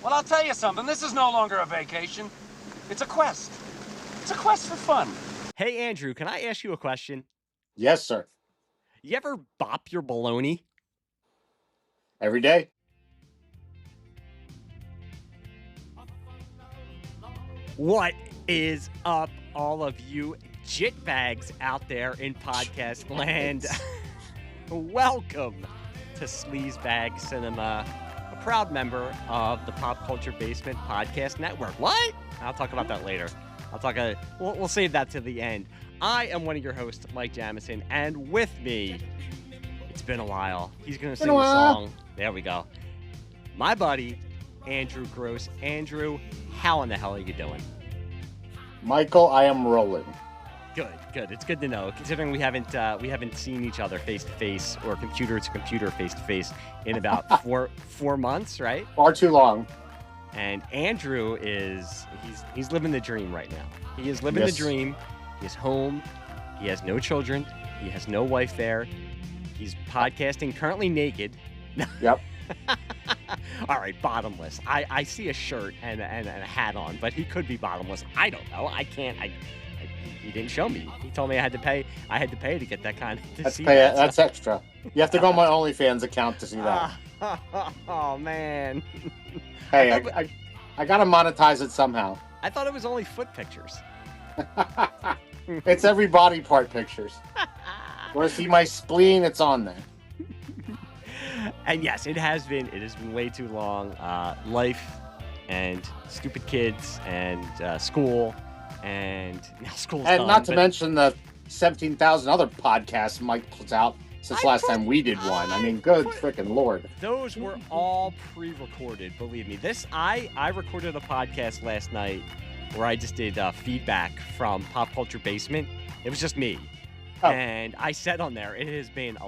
Well, I'll tell you something. This is no longer a vacation. It's a quest. It's a quest for fun. Hey, Andrew, can I ask you a question? Yes, sir. You ever bop your baloney? Every day. What is up, all of you jitbags out there in podcast land? Welcome to SLEAZE Bag Cinema, a proud member of the Pop Culture Basement Podcast Network. What? I'll talk about that later. We'll save that to the end. I am one of your hosts, Mike Jamison, and with me, it's been a while. He's going to sing the song. There we go. My buddy, Andrew Gross. Andrew, how in the hell are you doing? Michael, I am rolling. Good. It's good to know, considering we haven't seen each other face to face or computer to computer face to face in about four months, right? Far too long. And Andrew he's living the dream right now. He is living the dream. He's home. He has no children. He has no wife there. He's podcasting currently naked. Yep. All right, bottomless. I see a shirt and a hat on, but he could be bottomless. I don't know. I can't. He didn't show me. He told me I had to pay to get that kind of. That's extra. You have to go on my OnlyFans account to see that. Oh man. Hey, I gotta monetize it somehow. I thought it was only foot pictures. It's every body part pictures. Want to see my spleen? It's on there. And yes, it has been way too long. Life and stupid kids and school and now school's and done, not to mention the 17,000 other podcasts Mike puts out since last time we did one. I mean, good freaking Lord. Those were all pre-recorded, believe me. I recorded a podcast last night where I just did feedback from Pop Culture Basement. It was just me. Oh. And I said on there, it has been a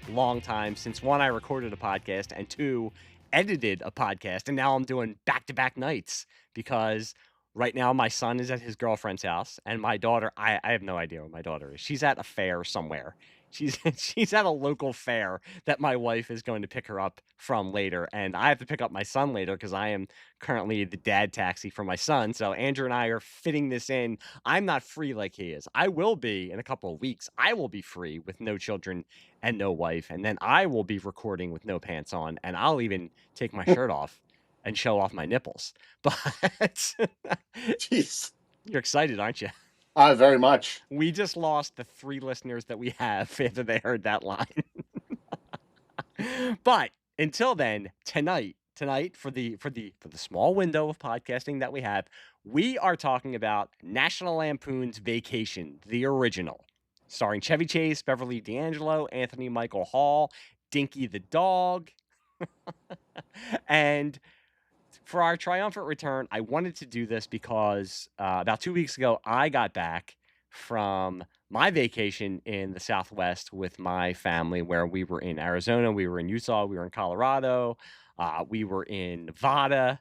long time since, one, I recorded a podcast, and two, edited a podcast, and now I'm doing back-to-back nights because right now my son is at his girlfriend's house, and my daughter, I have no idea where my daughter is. She's at a fair somewhere. She's at a local fair that my wife is going to pick her up from later, and I have to pick up my son later because I am currently the dad taxi for my son. So Andrew and I are fitting this in. I'm not free like he is. I will be in a couple of weeks. I will be free with no children and no wife, and then I will be recording with no pants on, and I'll even take my shirt off and show off my nipples. But jeez, you're excited, aren't you? Very much. We just lost the 3 listeners that we have after they heard that line. But until then, tonight for the small window of podcasting that we have, we are talking about National Lampoon's Vacation, the original, starring Chevy Chase, Beverly D'Angelo, Anthony Michael Hall, Dinky the dog. And for our triumphant return, I wanted to do this because about 2 weeks ago, I got back from my vacation in the Southwest with my family, where we were in Arizona, we were in Utah, we were in Colorado, we were in Nevada,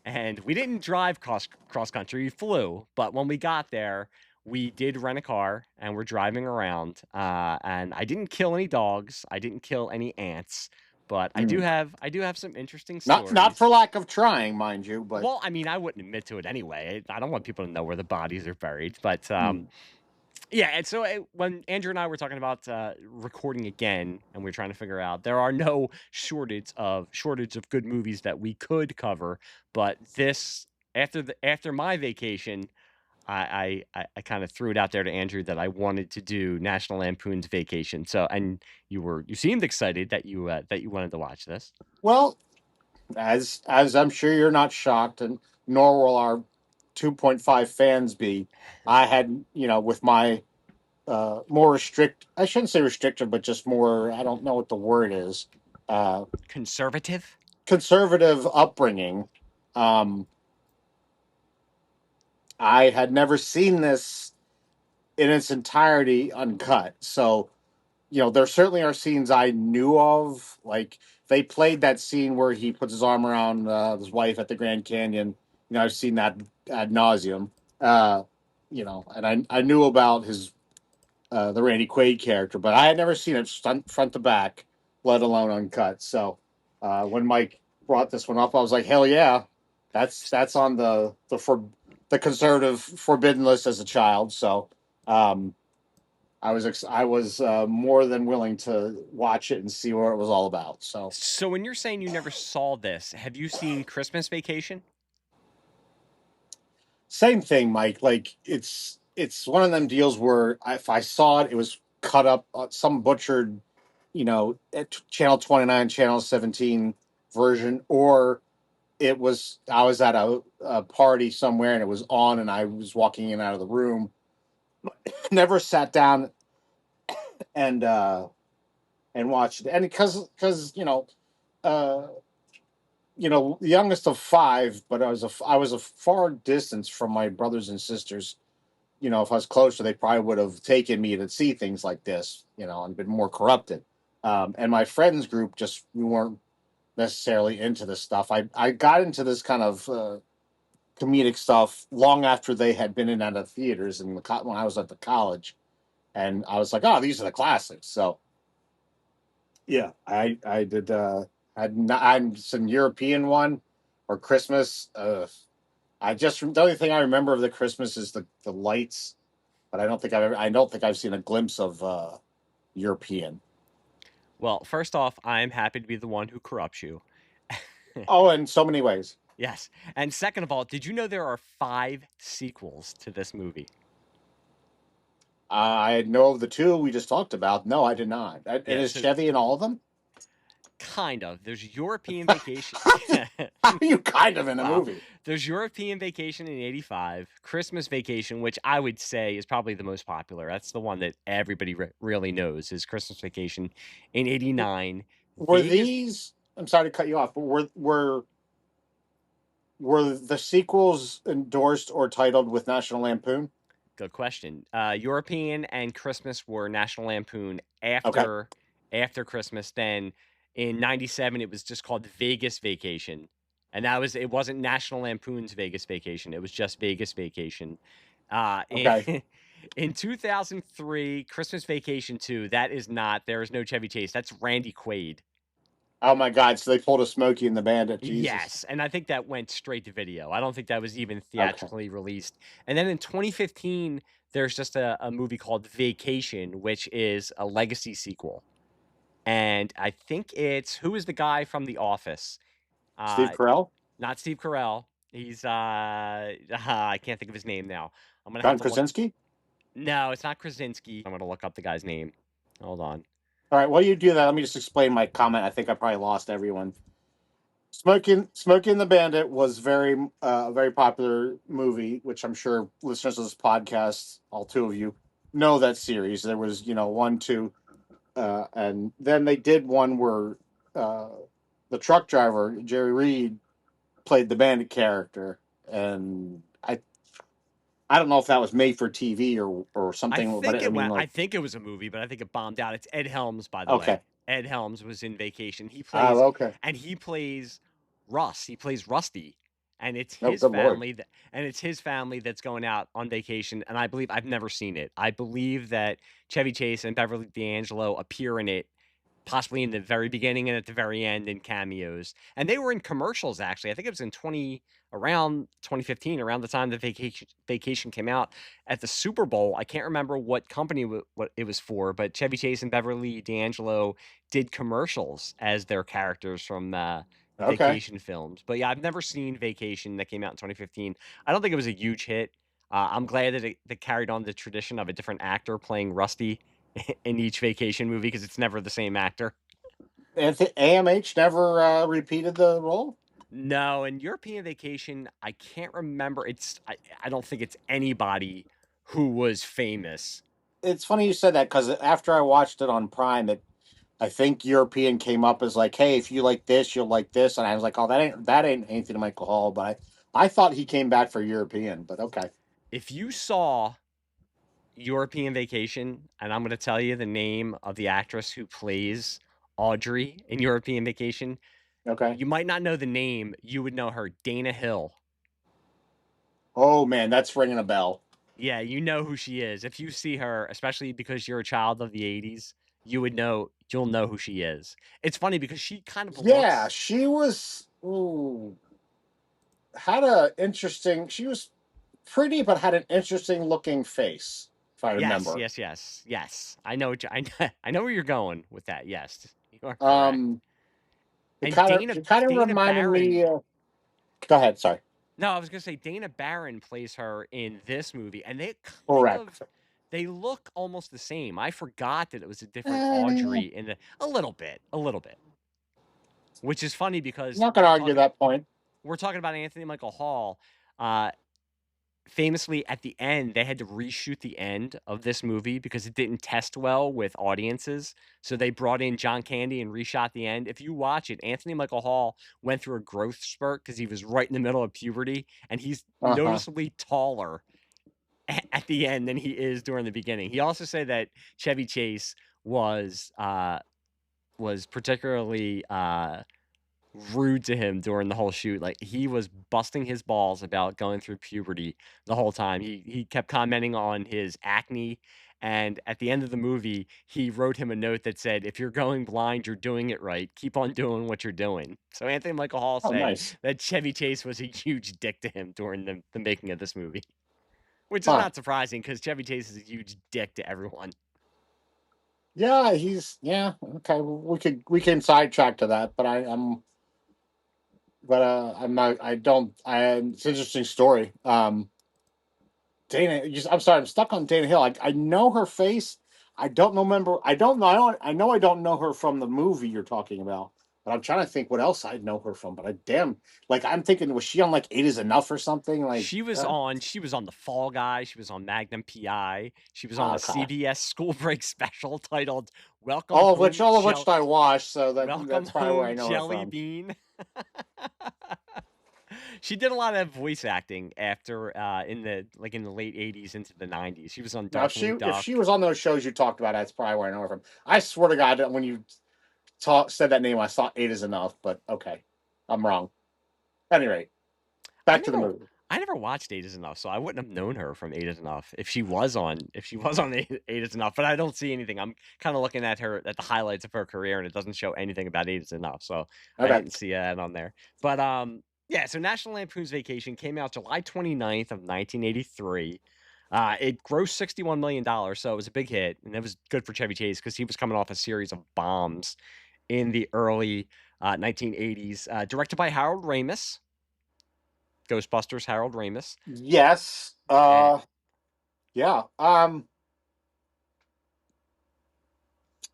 and we didn't drive cross country, we flew. But when we got there, we did rent a car and we're driving around. And I didn't kill any dogs, I didn't kill any ants. But I do have some interesting stories. Not for lack of trying, mind you, but well, I mean, I wouldn't admit to it anyway. I don't want people to know where the bodies are buried. But yeah, and so when Andrew and I were talking about recording again, and we were trying to figure out, there are no shortage of good movies that we could cover. But this, after my vacation, I kind of threw it out there to Andrew that I wanted to do National Lampoon's Vacation. So, and you seemed excited that you wanted to watch this. Well, as I'm sure you're not shocked, and nor will our 2.5 fans be, I had, with my more I shouldn't say restricted, but just more, I don't know what the word is. Conservative upbringing. I had never seen this in its entirety uncut. So, there certainly are scenes I knew of. Like, they played that scene where he puts his arm around his wife at the Grand Canyon. I've seen that ad nauseum. And I knew about his the Randy Quaid character, but I had never seen it front to back, let alone uncut. So when Mike brought this one up, I was like, hell yeah, that's on the conservative forbidden list as a child. So um, I was more than willing to watch it and see what it was all about. So So when you're saying you never saw this, have you seen Christmas Vacation? same thing, Mike. Like it's one of them deals where if I saw it, it was cut up some butchered, at channel 29, channel 17 version, or I was at a party somewhere and it was on and I was walking in and out of the room. Never sat down and watched it. And because uh youngest of five, but I was a far distance from my brothers and sisters. If I was closer, they probably would have taken me to see things like this, and been more corrupted. And my friends group we weren't necessarily into this stuff. I got into this kind of comedic stuff long after they had been in out of theaters when I was at the college, and I was like, oh, these are the classics. So yeah, I did. I'm some European one or Christmas. The only thing I remember of the Christmas is the lights, but I don't think I've seen a glimpse of European. Well, first off, I'm happy to be the one who corrupts you. Oh, in so many ways. Yes. And second of all, did you know there are 5 sequels to this movie? I know of the two we just talked about. No, I did not. And Yeah, is so Chevy in all of them? kind of. There's European Vacation. How are you kind of in a Wow. movie? There's European Vacation in 85, Christmas Vacation, which I would say is probably the most popular. That's the one that everybody really knows is Christmas Vacation in 89. Were Vegas. these? I'm sorry to cut you off, but were the sequels endorsed or titled with National Lampoon? Good question. European and Christmas were National Lampoon Okay. after Christmas. Then in 97 it was just called Vegas Vacation. And it wasn't National Lampoon's Vegas Vacation. It was just Vegas Vacation. In, Okay. in 2003, Christmas Vacation 2, there is no Chevy Chase. That's Randy Quaid. Oh my God! So they pulled a Smokey and the Bandit. Jesus. Yes, and I think that went straight to video. I don't think that was even Okay. theatrically released. And then in 2015, there's just a movie called Vacation, which is a legacy sequel. And I think who is the guy from The Office? Steve Uh, Carell, Not Steve Carell. He's I can't think of his name now. I'm gonna have John to look. Krasinski. No, it's not Krasinski. I'm gonna look up the guy's name. Hold on. All right. While you do that, let me just explain my comment. I think I probably lost everyone. Smoking the Bandit was a very popular movie, which I'm sure listeners of this podcast, all two of you, know that series. There was, one, two, and then they did one where uh, the truck driver Jerry Reed played the bandit character, and I don't know if that was made for TV or something, but I mean, I like, think it was a movie, but I think it bombed out. It's Ed Helms, by the way. okay, Ed Helms was in Vacation. oh, okay, He plays Russ. He plays Rusty, and oh, good lord, it's his family that's going out on vacation. And I've never seen it. I believe that Chevy Chase and Beverly D'Angelo appear in it, possibly in the very beginning and at the very end in cameos. And they were in commercials, actually. I think it was around 2015, around the time the vacation came out at the Super Bowl. I can't remember what company what it was for, but Chevy Chase and Beverly D'Angelo did commercials as their characters from okay. Vacation films. But yeah, I've never seen Vacation that came out in 2015. I don't think it was a huge hit. I'm glad that it carried on the tradition of a different actor playing Rusty in each Vacation movie because it's never the same actor. AMH never repeated the role. No, in European Vacation, I can't remember. I don't think it's anybody who was famous. It's funny you said that because after I watched it on Prime, I think European came up as like, hey, if you like this, you'll like this, and I was like, oh, that ain't anything to Michael Hall, but I thought he came back for European, but okay, If you saw European Vacation, and I'm going to tell you the name of the actress who plays Audrey in European Vacation, okay. you might not know the name. You would know her, Dana Hill. Oh man, that's ringing a bell. Yeah, you know who she is. If you see her, especially because you're a child of the 80s, you'll know who she is. It's funny because she kind of Yeah, looks. she was. ooh, had a interesting. She was pretty, but had an interesting looking face, if I Yes, remember. yes, yes, yes. I know. I know where you're going with that. Yes, you are correct. Um, And it kind of Dana reminded Barron. me. Go ahead. Sorry. No, I was gonna say Dana Barron plays her in this movie, and Correct. they look almost the same. I forgot that it was a different I'm Audrey in the a little bit, which is funny because not going to argue that point. we're talking about Anthony Michael Hall. Uh, Famously, at the end, they had to reshoot the end of this movie because it didn't test well with audiences. So they brought in John Candy and reshot the end. If you watch it, Anthony Michael Hall went through a growth spurt because he was right in the middle of puberty, and he's Uh huh. noticeably taller at the end than he is during the beginning. He also said that Chevy Chase was particularly rude to him during the whole shoot. Like, he was busting his balls about going through puberty the whole time. He kept commenting on his acne, and at the end of the movie, he wrote him a note that said, "If you're going blind, you're doing it right. Keep on doing what you're doing." So Anthony Michael Hall Oh, said nice. that Chevy Chase was a huge dick to him during the making of this movie, which is Huh. not surprising because Chevy Chase is a huge dick to everyone. Yeah, okay. We can sidetrack to that, but I'm not. I don't. It's an interesting story. I'm sorry. I'm stuck on Dana Hill. I know her face. I don't remember. I don't know. I don't know her from the movie you're talking about. But I'm trying to think what else I know her from. But I'm thinking, was she on like Eight Is Enough or something? She was on The Fall Guy, she was on Magnum PI, she was on a Okay. CBS school break special titled All of which I watched. So Welcome that's probably where I Home know her Jelly from. Bean. She did a lot of voice acting after in the late 80s into the 90s. She was on Now, Darkwing if she Duck. was on those shows you talked about, that's probably where I know her from. I swear to God, when you said that name, I thought Eight Is Enough. But okay, I'm wrong. At any rate, I back to the never movie. I never watched Eight Is Enough, so I wouldn't have known her from Eight Is Enough if she was on Eight Is Enough, but I don't see anything. I'm kind of looking at the highlights of her career, and it doesn't show anything about Eight Is Enough, so I Okay. didn't see that on there. But yeah, so National Lampoon's Vacation came out July 29th of 1983. It grossed $61 million, so it was a big hit, and it was good for Chevy Chase because he was coming off a series of bombs in the early 1980s. Directed by Harold Ramis, Ghostbusters Harold Ramis. Yes. And Yeah.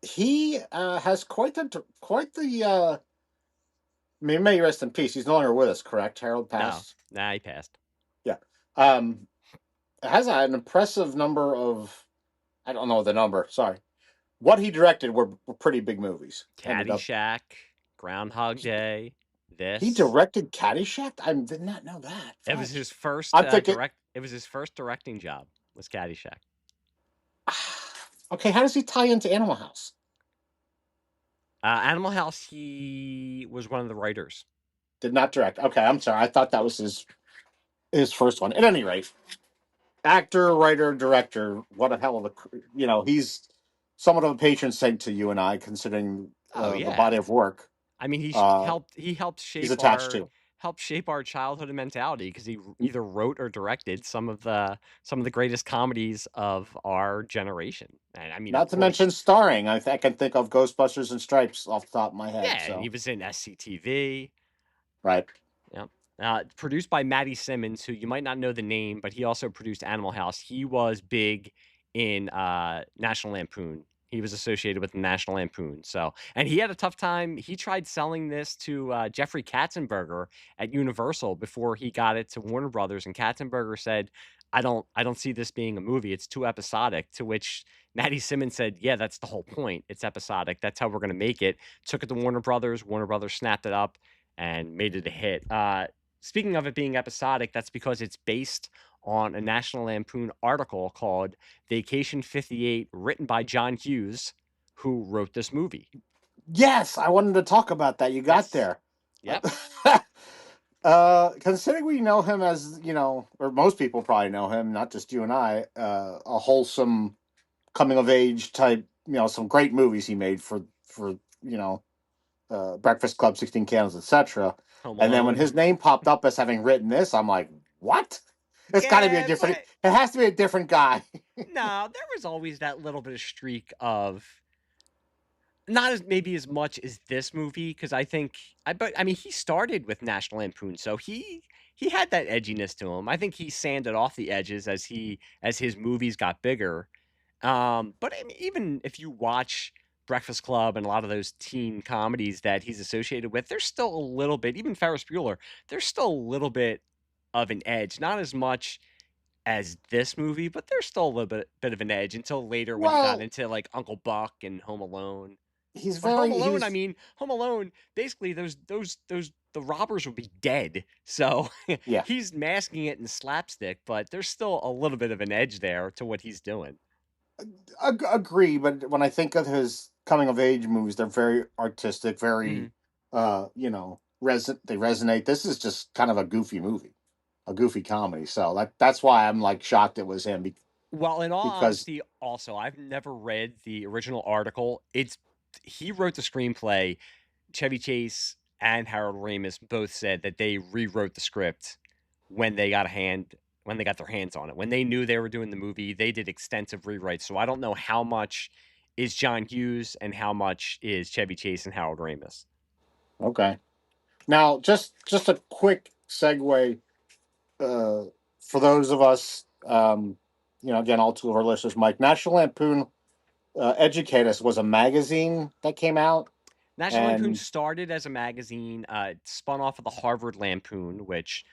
He has quite the. May he rest in peace. He's no longer with us. Correct. Harold no, passed. nah, he passed. Yeah. It has an impressive number of. I don't know the number. Sorry. What he directed were pretty big movies. Ended up. Caddyshack, Groundhog Day, He this. directed Caddyshack. I did not know that. It was Fudge. his first I'm thinking. It was his first directing job. Was Caddyshack. Okay, how does he tie into Animal House? Animal House. He was one of the writers. Did not direct. Okay, I'm sorry. I thought that was his first one. At any rate, actor, writer, director. What a hell of a he's somewhat of a patron saint to you and I, considering Oh the body yeah. of work I mean, he helped he's attached to. shape our childhood and mentality because he either wrote or directed some of the greatest comedies of our generation. And I mean, of Not to mention course, starring. I can think of Ghostbusters and Stripes off the top of my head. yeah, and he So was in SCTV. right. Yeah. Produced by Matty Simmons, who you might not know the name, but he also produced Animal House. He was big in National Lampoon. He was associated with the National Lampoon. So, and he had a tough time. He tried selling this to Jeffrey Katzenberger at Universal before he got it to Warner Brothers, and Katzenberger said, I don't see this being a movie. It's too episodic." To which Matty Simmons said, "Yeah, that's the whole point. It's episodic. That's how we're going to make it." Took it to Warner Brothers. Warner Brothers snapped it up and made it a hit. Speaking of it being episodic, that's because it's based on a National Lampoon article called Vacation 58, written by John Hughes, who wrote this movie. Yes, I wanted to talk about that. You got Yes. there. Yep. Considering we know him as, or most people probably know him, not just you and I, a wholesome coming of age type, some great movies he made for Breakfast Club, 16 Candles, etc. Home And then when Alone. his name popped up as having written this, I'm like, what? It's got to be a Yeah, different. but It has to be a different guy. no, there was always that little bit of streak of not as maybe as much as this movie because but I mean he started with National Lampoon, so he had that edginess to him. I think he sanded off the edges as his movies got bigger. But I mean, even if you watch Breakfast Club and a lot of those teen comedies that he's associated with, there's still a little bit, even Ferris Bueller, there's still a little bit of an edge. Not as much as this movie, but there's still a little bit of an edge until later when you got Well, into like Uncle Buck and Home Alone. he's But Home very. Alone, I He's mean, Home Alone, basically those the robbers would be dead. So yeah. he's masking it in slapstick, but there's still a little bit of an edge there to what he's doing. Agree, but when I think of his coming of age movies, they're very artistic, Mhm. very they resonate. This is just kind of a goofy movie, a goofy comedy. So that's why I'm like shocked it was him Well, in all because honesty, also, I've never read the original article. It's he wrote the screenplay. Chevy Chase and Harold Ramis both said that they rewrote the script when they got their hands on it. When they knew they were doing the movie, they did extensive rewrites. So I don't know how much is John Hughes and how much is Chevy Chase and Harold Ramis. okay. Now just a quick segue uh, for those of us, again, all two of our listeners, Mike, National Lampoon Educate Us was a magazine that came out. National Lampoon And started as a magazine, spun off of the Harvard Lampoon, which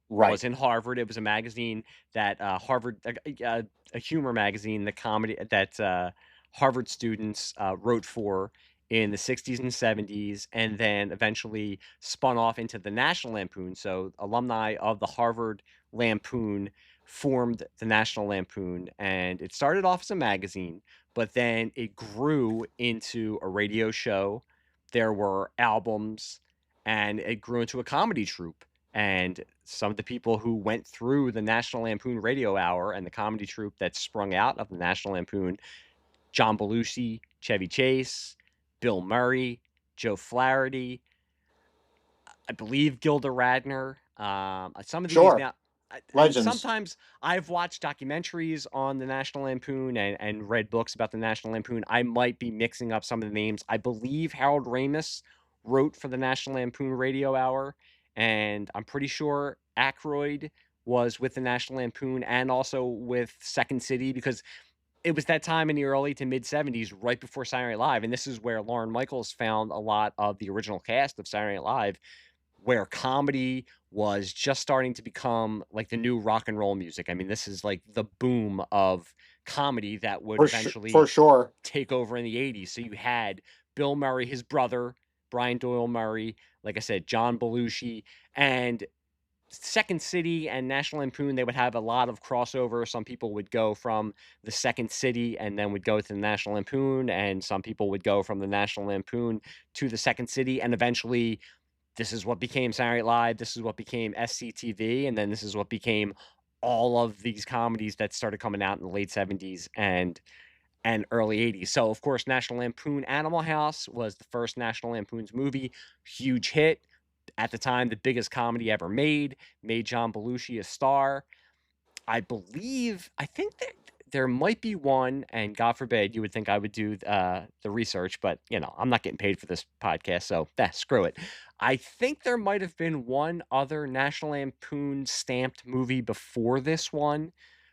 right, was in Harvard. It was a magazine that Harvard, a humor magazine, the comedy that Harvard students wrote for in the 60s and 70s, and then eventually spun off into the National Lampoon. So alumni of the Harvard Lampoon formed the National Lampoon, and it started off as a magazine, but then it grew into a radio show. There were albums, and it grew into a comedy troupe. And some of the people who went through the National Lampoon Radio Hour and the comedy troupe that sprung out of the National Lampoon, John Belushi, Chevy Chase, Bill Murray, Joe Flaherty, I believe Gilda Radner. Some of these sure, now, and legends. sometimes I've watched documentaries on the National Lampoon and read books about the National Lampoon. I might be mixing up some of the names. I believe Harold Ramis wrote for the National Lampoon Radio Hour, and I'm pretty sure Aykroyd was with the National Lampoon and also with Second City because it was that time in the early to mid 70s, right before Saturday Night Live. And this is where Lorne Michaels found a lot of the original cast of Saturday Night Live where comedy was just starting to become like the new rock and roll music. I mean, this is like the boom of comedy that would For eventually sure. take over in the 80s. So you had Bill Murray, his brother, Brian Doyle Murray, like I said, John Belushi, and Second City and National Lampoon, they would have a lot of crossover. Some people would go from the Second City and then would go to the National Lampoon, and some people would go from the National Lampoon to the Second City, and eventually this is what became Saturday Night Live. This is what became SCTV, and then this is what became all of these comedies that started coming out in the late 70s and early 80s. So, of course, National Lampoon Animal House was the first National Lampoon's movie, huge hit. At the time, the biggest comedy ever made John Belushi a star. I think that there might be one, and God forbid you would think I would do the research, but I'm not getting paid for this podcast, so screw it. I think there might have been one other National Lampoon stamped movie before this one,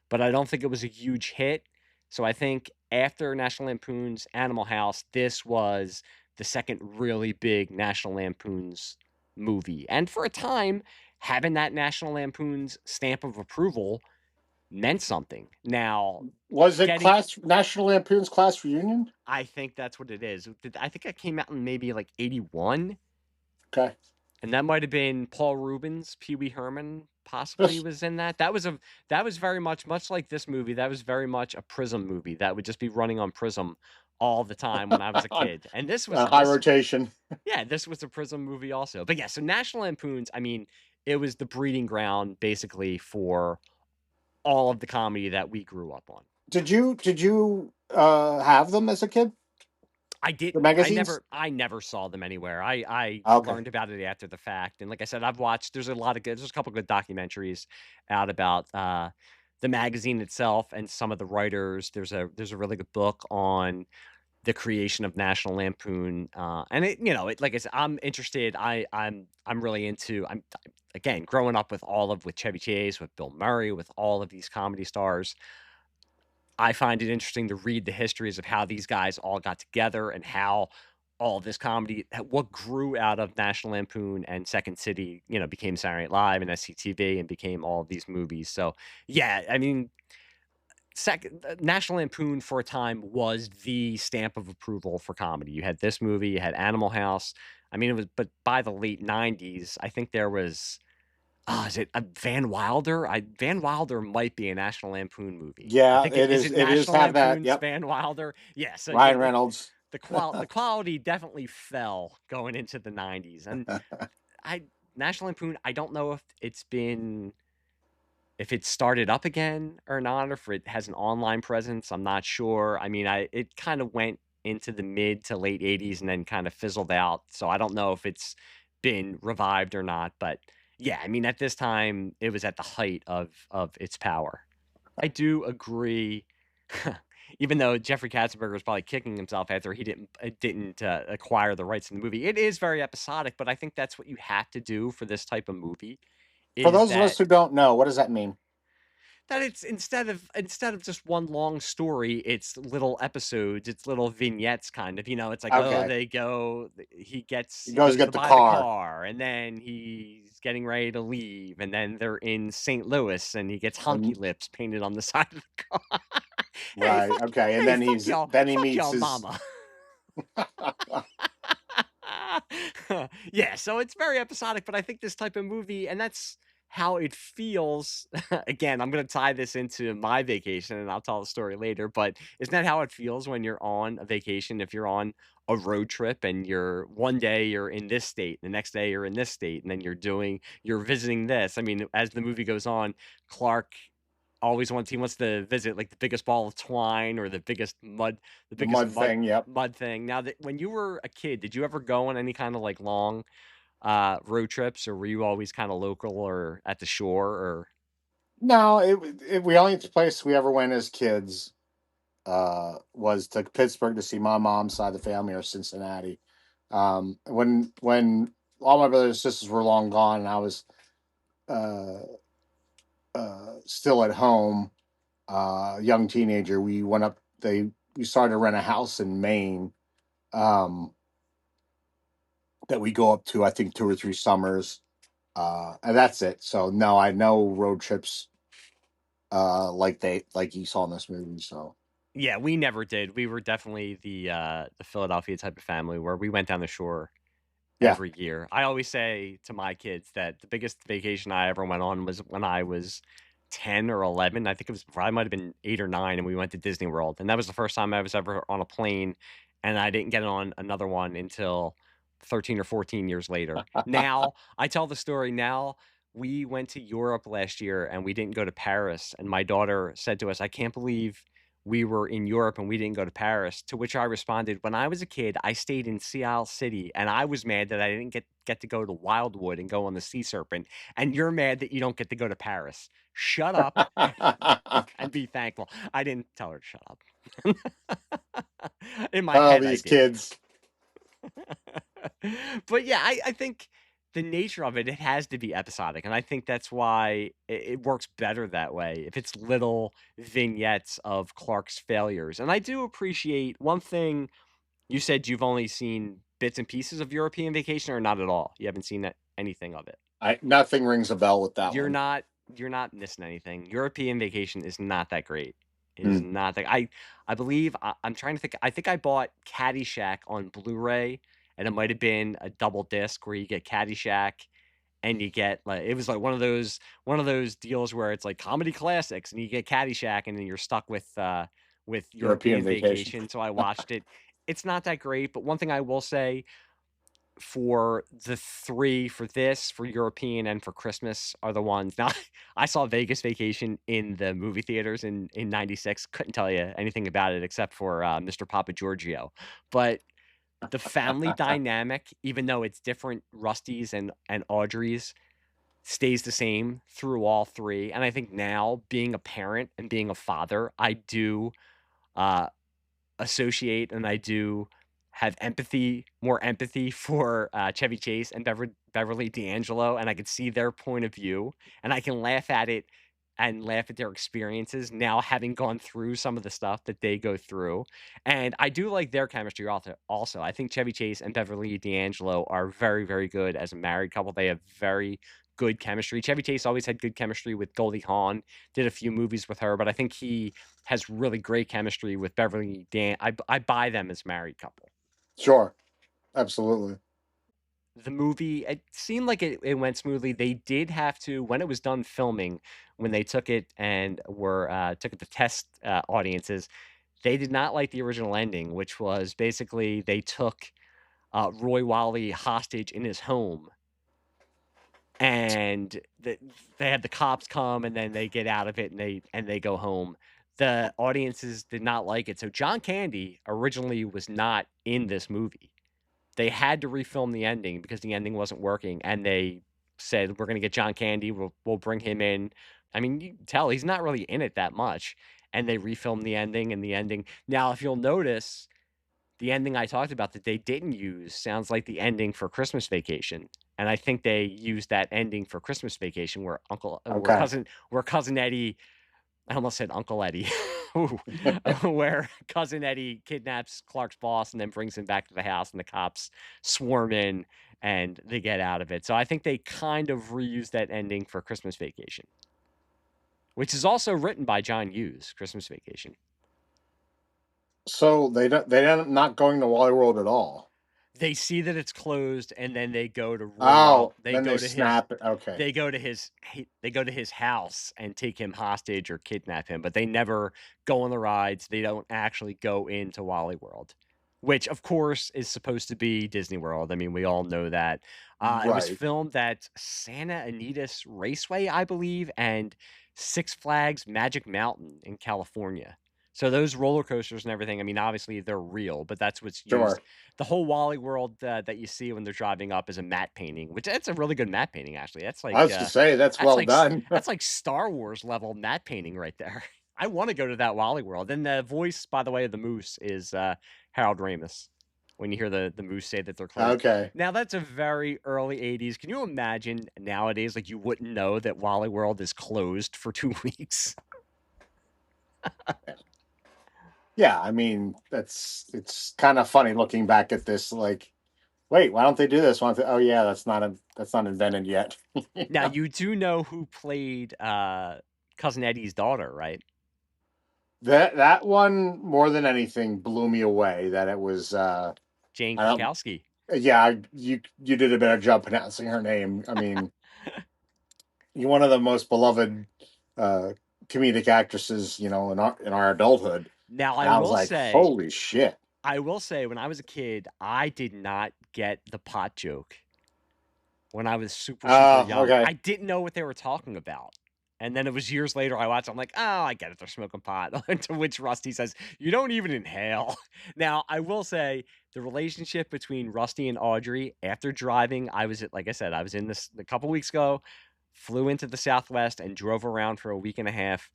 but I don't think it was a huge hit. So I think after National Lampoon's Animal House, this was the second really big National Lampoon's movie. And for a time, having that National Lampoon's stamp of approval meant something. Now, Was it getting National Lampoon's Class Reunion? I think that's what it is. I think it came out in maybe like 81, Okay. and that might have been Paul Rubens, Pee Wee Herman possibly was in that. That was very much like this movie. That was very much a Prism movie that would just be running on Prism all the time when I was a On kid. And this was high rotation. yeah, this was a Prism movie also. But yeah, so National Lampoon's, I mean, it was the breeding ground basically for all of the comedy that we grew up on. Did you have them as a kid? I did. The magazines? I never saw them anywhere. I Okay. learned about it after the fact, and like I said, I've watched. There's a lot of good. There's a couple good documentaries out about the magazine itself and some of the writers. There's a really good book on the creation of National Lampoon, and it it like I said, I'm interested. I'm really into. Again growing up with Chevy Chase, with Bill Murray, with all of these comedy stars. I find it interesting to read the histories of how these guys all got together and how all of this comedy, what grew out of National Lampoon and Second City, became Saturday Night Live and SCTV and became all of these movies. So, yeah, I mean, National Lampoon for a time was the stamp of approval for comedy. You had this movie, you had Animal House. I mean, it was, but by the late 90s, I think there was is it Van Wilder? Van Wilder might be a National Lampoon movie. I Yeah, think it is it it is National have that. Lampoon's Yep. Van Wilder? Yeah, so yeah, Ryan Reynolds. the quality definitely fell going into the 90s. And I National Lampoon, I don't know if it started up again or not, or if it has an online presence. I'm not sure. I mean, it kind of went into the mid to late 80s and then kind of fizzled out. So I don't know if it's been revived or not. But yeah, I mean, at this time, it was at the height of its power. I do agree. Even though Jeffrey Katzenberger was probably kicking himself after he didn't acquire the rights in the movie, it is very episodic. But I think that's what you have to do for this type of movie. For Is those of us that who don't know, what does that mean? it's instead of just one long story, it's little episodes, it's little vignettes kind of, it's like, oh, Okay. they go He he goes goes to get the buy the car. car, and then he's getting ready to leave, and then they're in St. Louis and he gets hunky And lips painted on the side of the car. hey right. fuck Okay. And hey then fuck y'all then he fuck meets y'all his mama. Yeah, so it's very episodic, but I think this type of movie, and that's how it feels. Again, I'm going to tie this into my vacation and I'll tell the story later, but isn't that how it feels when you're on a vacation? If you're on a road trip and you're one day you're in this state, the next day you're in this state, and then you're visiting this. I mean, as the movie goes on, Clark he wants to visit like the biggest ball of twine or the the biggest mud thing. Yep. mud thing. Now, that when you were a kid, did you ever go on any kind of like long road trips, or were you always kind of local or at the shore? Or No, we only place we ever went as kids was to Pittsburgh to see my mom's side of the family, or Cincinnati. When all my brothers and sisters were long gone and I was uh, still at home, young teenager, we went up. We started to rent a house in Maine, um, that we go up to. I think 2 or 3 summers, and that's it. So no, I know road trips like you saw in this movie. So yeah, we never did. We were definitely the Philadelphia type of family where we went down the shore yeah. every year. I always say to my kids that the biggest vacation I ever went on was when I was 10 or 11. I think it was probably might have been 8 or 9, and we went to Disney World. And that was the first time I was ever on a plane, and I didn't get on another one until 13 or 14 years later. Now, I tell the story now. We went to Europe last year and we didn't go to Paris, and my daughter said to us, "I can't believe we were in Europe and we didn't go to Paris." To which I responded, "When I was a kid, I stayed in Sea City, and I was mad that I didn't get to go to Wildwood and go on the Sea Serpent, and you're mad that you don't get to go to Paris. Shut up and be thankful." I didn't tell her to shut up. In my Oh, head, I these did. kids. But yeah, I think the nature of it has to be episodic, and I think that's why it works better that way. If it's little vignettes of Clark's failures, and I do appreciate one thing. You said you've only seen bits and pieces of European Vacation, or not at all. You haven't seen anything of it. Nothing rings a bell with that You're one. not you're not missing anything. European Vacation is not that great. It is Hmm. not that. I believe I'm trying to think. I think I bought Caddyshack on Blu-ray, and it might have been a double disc where you get Caddyshack and you get like it was like one of those deals where it's like comedy classics and you get Caddyshack and then you're stuck with European European Vacation. Vacation. So I watched it. It's not that great, but one thing I will say for the three, for this, for European, and for Christmas are the ones. Now, I saw Vegas Vacation in the movie theaters in '96. Couldn't tell you anything about it except for Mr. Papa Giorgio. But the family dynamic, even though it's different Rusty's and Audrey's, stays the same through all three. And I think now, being a parent and being a father, I do uh, associate and I do have more empathy for Chevy Chase and Beverly D'Angelo, and I can see their point of view, and I can laugh at it and laugh at their experiences now, having gone through some of the stuff that they go through. And I do like their chemistry also. I think Chevy Chase and Beverly D'Angelo are very, very good as a married couple. They have very good chemistry. Chevy Chase always had good chemistry with Goldie Hawn, did a few movies with her, but I think he has really great chemistry with Beverly Dan. I buy them as a married couple. Sure. Absolutely. The movie, it seemed like it went smoothly. They did have to, when it was done filming, when they took it and took it to test audiences, they did not like the original ending, which was basically they took Roy Wally hostage in his home, and they had the cops come, and then they get out of it and they go home. The audiences did not like it. So John Candy originally was not in this movie. They had to refilm the ending because the ending wasn't working, and they said, "We're gonna get John Candy. We'll bring him in." I mean, you can tell he's not really in it that much, and they refilmed the ending. And the ending, now, if you'll notice, the ending I talked about that they didn't use sounds like the ending for Christmas Vacation, and I think they used that ending for Christmas Vacation where Okay. where cousin Eddie, I almost said Uncle Eddie. Ooh. Where cousin Eddie kidnaps Clark's boss and then brings him back to the house, and the cops swarm in and they get out of it. So I think they kind of reused that ending for Christmas Vacation, which is also written by John Hughes. Christmas Vacation. So they're not going to Wally World at all. They see that it's closed, and then they go to then they snap it. Okay. They go to his house and take him hostage or kidnap him, but they never go on the rides. They don't actually go into Wally World, which of course is supposed to be Disney World. I mean, we all know that. It was Right. filmed at Santa Anita Raceway, I believe, and Six Flags Magic Mountain in California. So those roller coasters and everything, I mean, obviously they're real, but that's what's used. Sure. The whole Wally World that you see when they're driving up is a matte painting, which that's a really good matte painting, actually. That's like I was to say that's well done. That's like Star Wars level matte painting right there. I want to go to that Wally World. And the voice, by the way, of the moose is Harold Ramis. When you hear the moose say that they're closed. Okay. Now that's a very early '80s. Can you imagine nowadays? Like, you wouldn't know that Wally World is closed for 2 weeks. Yeah, I mean, it's kind of funny looking back at this. Like, wait, why don't they do this? Oh yeah, that's not invented yet. Now, you do know who played cousin Eddie's daughter, right? That one more than anything blew me away. That it was Jane Krakowski. Yeah, you did a better job pronouncing her name. I mean, you're one of the most beloved comedic actresses, in our adulthood. Now, I was like, say, holy shit. I will say, when I was a kid, I did not get the pot joke. When I was super young, okay. I didn't know what they were talking about. And then it was years later I watched, I'm like, oh, I get it, they're smoking pot. To which Rusty says, you don't even inhale. Now, I will say, the relationship between Rusty and Audrey after driving, like I said, I was in this a couple weeks ago, flew into the Southwest and drove around for a week and a half.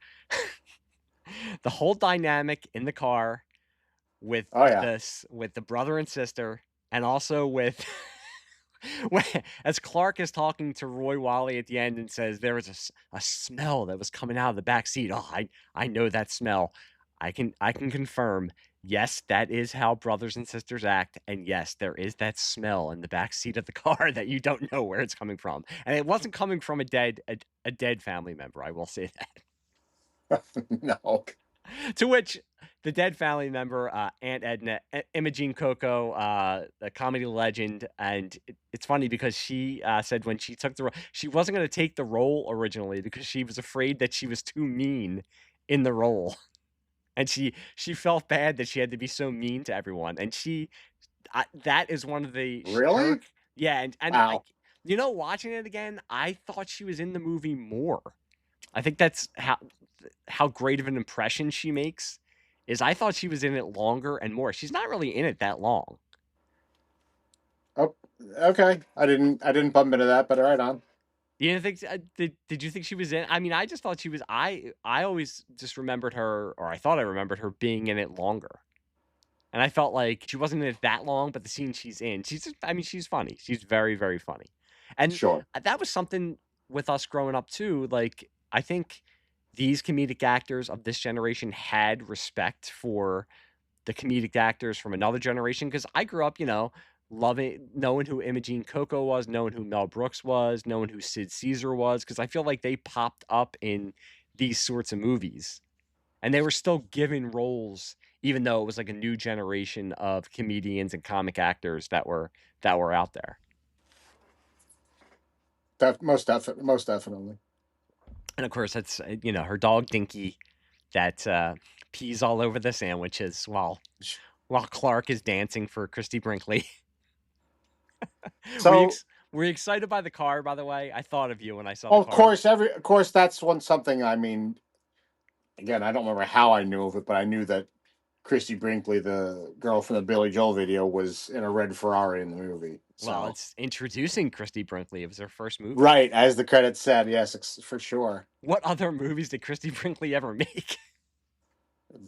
The whole dynamic in the car with with the brother and sister, and also with as Clark is talking to Roy Wally at the end and says there was a smell that was coming out of the back seat. Oh, I know that smell. I can confirm. Yes, that is how brothers and sisters act, and yes, there is that smell in the back seat of the car that you don't know where it's coming from, and it wasn't coming from a dead family member. I will say that. No. To which the dead family member, Aunt Edna, Imogene Coco, the comedy legend, and it's funny because she said when she took the role, she wasn't going to take the role originally because she was afraid that she was too mean in the role, and she felt bad that she had to be so mean to everyone, and that is one of the really. Yeah, and I, Wow. watching it again, I thought she was in the movie more. I think that's how great of an impression she makes. Is I thought she was in it longer and more. She's not really in it that long. Oh, okay. I didn't bump into that, but right on. You didn't think did you think she was in? I mean, I just thought she was. I always just remembered her, or I thought I remembered her being in it longer. And I felt like she wasn't in it that long, but the scene she's in, I mean, she's funny. She's very, very funny. And Sure. that was something with us growing up too. Like, I think these comedic actors of this generation had respect for the comedic actors from another generation. Cause I grew up, knowing who Imogene Coco was, knowing who Mel Brooks was, knowing who Sid Caesar was. Cause I feel like they popped up in these sorts of movies and they were still given roles even though it was like a new generation of comedians and comic actors that were out there. Most definitely. And of course that's her dog Dinky that pees all over the sandwiches while Clark is dancing for Christie Brinkley. were you So, ex- were you excited by the car, by the way? I thought of you when I saw the of car. course, of course, that's something. I mean, again, I don't remember how I knew of it, but I knew that Christie Brinkley, the girl from the Billy Joel video, was in a red Ferrari in the movie. Well, So, it's introducing Christie Brinkley. It was her first movie. right, as the credits said, yes, for sure. What other movies did Christie Brinkley ever make?